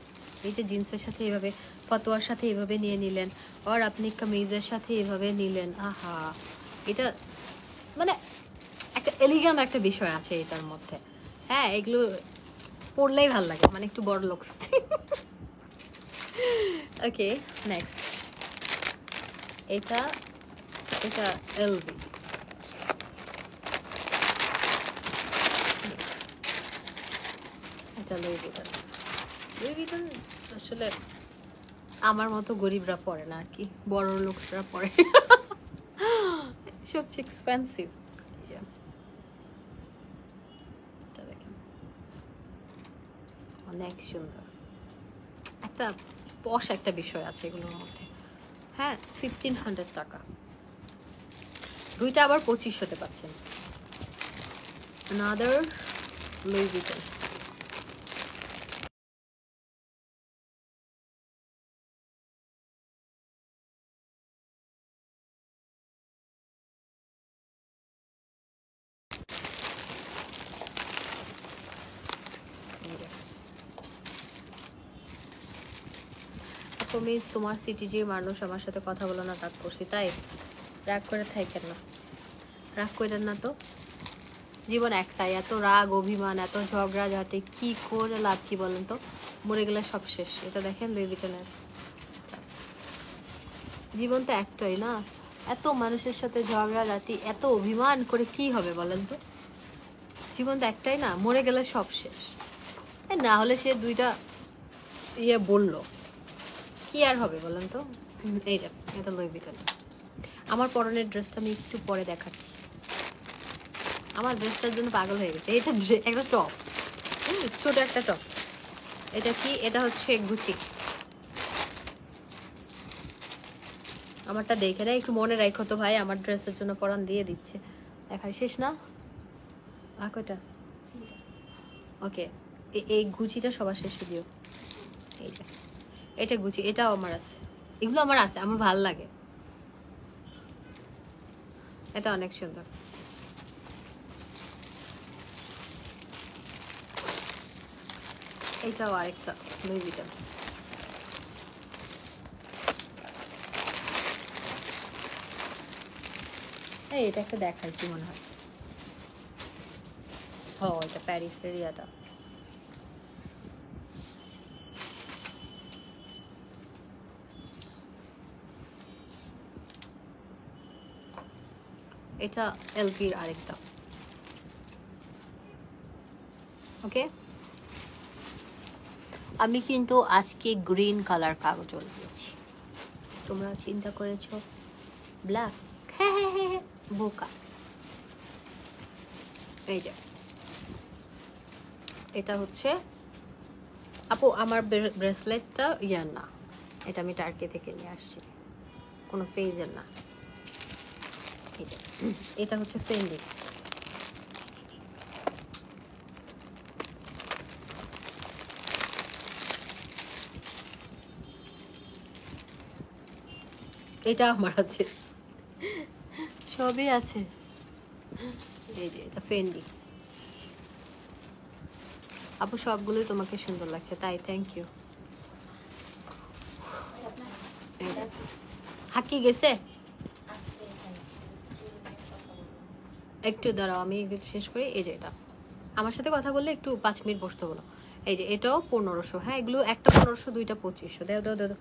এই যে জিন্সের সাথে এভাবে, ফতোয়ার সাথে এভাবে নিয়ে নিলেন, আর আপনি কামিজের সাথে এভাবে নিলেন। আহা, এটা মানে একটা এলিগান একটা বিষয় আছে এটার মধ্যে। হ্যাঁ, এগুলো পরলেই ভাল লাগে, মানে একটু বড় লুকস। ওকে, নেক্সট এটা এটা এলভি। এটা লুই ভিটন। লুই ভিটন আসলে আমার মতো গরিবরা পরে না আর কি, বড় লোকরা পরে। সবচেয়ে এক্সপেন্সিভ। দেখেন অনেক সুন্দর, একটা পশ একটা বিষয় আছে এগুলোর মধ্যে। হ্যাঁ, 1500 টাকা, দুইটা আবার 2500-তে পাচ্ছেন। another Louis Vuitton। তুমি তোমার সিটিজির মানুষ, আমার সাথে কথা বলো না, রাগ করছি তাই? রাগ করে থাকেন না, রাগ করেন না তো। জীবন একটাই, এত রাগ অভিমান, এত ঝগড়া ঝাঁটি কি করে লাভ কি বলেন তো? মরে গেলে সব শেষ। এটা দেখেন লুই ভিটনের। জীবন তো একটাই না, এত মানুষের সাথে ঝগড়া ঝাঁটি, এত অভিমান করে কি হবে বলেন তো? জীবন তো একটাই না, মরে গেলে সব শেষ। না হলে সে দুইটা ইয়ে বললো, কি আর হবে বলেন তো? এই যে এটা লুই ভিটন। আমার পরনের ড্রেসটা আমি একটু পরে দেখাচ্ছি, আমার ড্রেসটার জন্য পাগল হয়ে গেছে। এটা একটা টপস, ছোট একটা টপ। এটা কি? এটা হচ্ছে গুচি। আমারটা দেখে না, একটু মনে রাখো তো ভাই, আমার ড্রেসের জন্য পরান দিয়ে দিচ্ছে। দেখাই শেষ না কয়টা? ওকে, এই গুচিটা সবার শেষে দিও। এই যে এটা গুচি, এটাও আমার আছে, এগুলো আমার আছে, আমার ভালো লাগে। এটা অনেক সুন্দর। এটাও আরেকটা লুই ভিটন। এই এটা একটা দেখাইছি মনে হয়, ও এটা প্যারিসের ইয়াটা। এটা এলপির আরেকটা। ওকে, আমি কিন্তু আজকে গ্রিন কালার কাগজ দিয়েছি, তোমরা চিন্তা করেছো ব্ল্যাক? হ্যাঁ হ্যাঁ হ্যাঁ, বোকা। এই যে এটা হচ্ছে আপু আমার ব্রেসলেটটা ইয়ার না, এটা আমি টার্কি থেকে নিয়ে আসছি, কোনো পেজের না। এই যে এটা হচ্ছে ফেন্ডি। এটা আমার আছে, সবই আছে। এই যে এটা ফেন্ডি। আপু সবগুলোই তোমাকে সুন্দর লাগছে, তাই থ্যাংক ইউ। হাকি গেছে, একটু দাঁড়াও আমি শেষ করি। এই যে এটা আমার সাথে কথা বললে একটু 5 মিনিট বসতে বলো। এই যে এটাও 1500। হ্যাঁ, এগুলো একটা 1500, দুইটা 2500। দাও দাও দাও।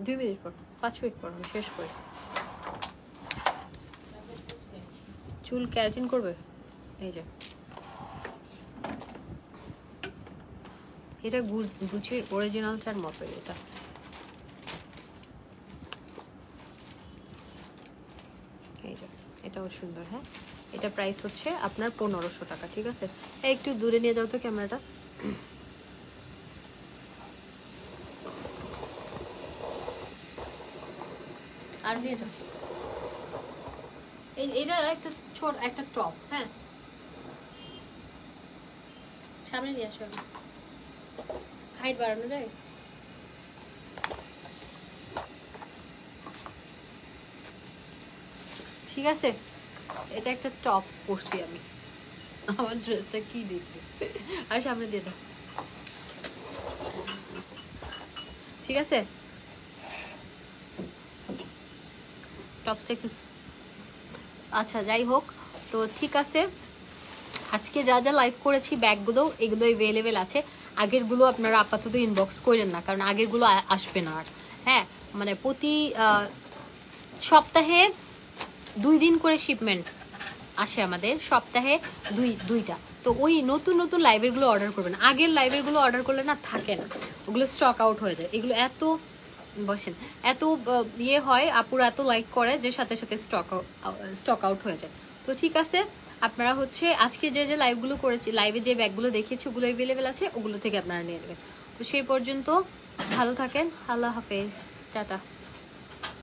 2 মিনিট পর, 5 মিনিট পর আমি শেষ করি। চুল ক্যারাটিন করবে? এই যে এটা গুচির অরিজিনালটার মতো। এটা এটাও সুন্দর। হ্যাঁ, এটা প্রাইস হচ্ছে আপনার 1500 টাকা। ঠিক আছে, একটু দূরে নিয়ে যাও তো ক্যামেরাটা। আর নিয়ে যাও। এটা একটা ছোট একটা টপ। হ্যাঁ, সামনে নিয়ে আসো, হাইট বাড়ানো যায়। ঠিক আছে, এটা একটা টপস পরছি আমি। আমার ড্রেসটা কি দেখবে, আর সামনে দিয়ে দাও। ঠিক আছে, টপসটা একটু, আচ্ছা যাই হোক। তো ঠিক আছে, আজকে যা যা লাইভ করেছি ব্যাগগুলো এগুলো অ্যাভেলেবেল আছে। আগেরগুলো আপনারা আপাতত ইনবক্স করেন না, কারণ আগেরগুলো আসবে না আর। হ্যাঁ, মানে প্রতি সপ্তাহে 2 দিন করে শিপমেন্ট আসে আমাদের, সপ্তাহে দুইটা। তো ওই নতুন নতুন লাইভেরগুলো অর্ডার করবেন। আগের লাইভেরগুলো অর্ডার করলে না থাকে না, ওগুলো স্টক আউট হয়ে যায়। এগুলো এত বসেন, এত ইয়ে হয়, আপুরা এত লাইক করে যে সাথে সাথে স্টক আউট হয়ে যায়। তো ঠিক আছে, আপনারা হচ্ছে আজকে যে যে লাইভগুলো করেছি, লাইভে যে ব্যাগগুলো দেখিয়েছি ওগুলো অ্যাভেলেবেল আছে, ওগুলো থেকে আপনারা নিয়ে নেবেন। তো সেই পর্যন্ত ভালো থাকেন, আল্লাহ হাফেজ, টাটা।